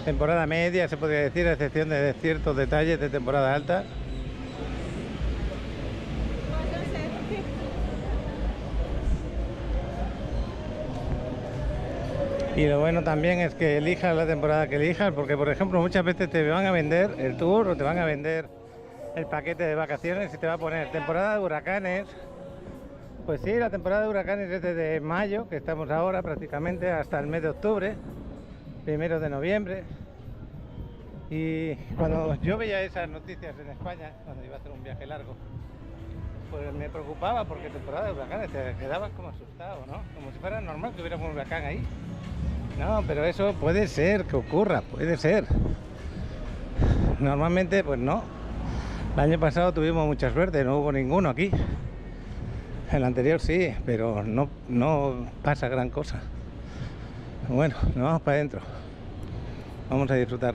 A: Temporada media, se podría decir, a excepción de ciertos detalles de temporada alta. Y lo bueno también es que elijas la temporada que elijas, porque por ejemplo muchas veces te van a vender el tour o te van a vender el paquete de vacaciones y te va a poner temporada de huracanes Pues sí, la temporada de huracanes es desde mayo, que estamos ahora prácticamente, hasta el mes de octubre, 1 de noviembre. Y cuando yo veía esas noticias en España, cuando iba a hacer un viaje largo, pues me preocupaba porque temporada de huracanes, te quedabas como asustado, ¿no? Como si fuera normal que hubiera un huracán ahí. No, pero eso puede ser que ocurra, puede ser. Normalmente, pues no. El año pasado tuvimos mucha suerte, no hubo ninguno aquí. El anterior sí, pero no pasa gran cosa. Bueno, nos vamos para adentro. Vamos a disfrutar.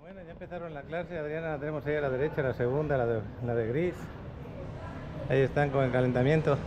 A: Bueno, ya empezaron la clase. Adriana la tenemos ahí a la derecha, la segunda, la de gris. Ahí están con el calentamiento.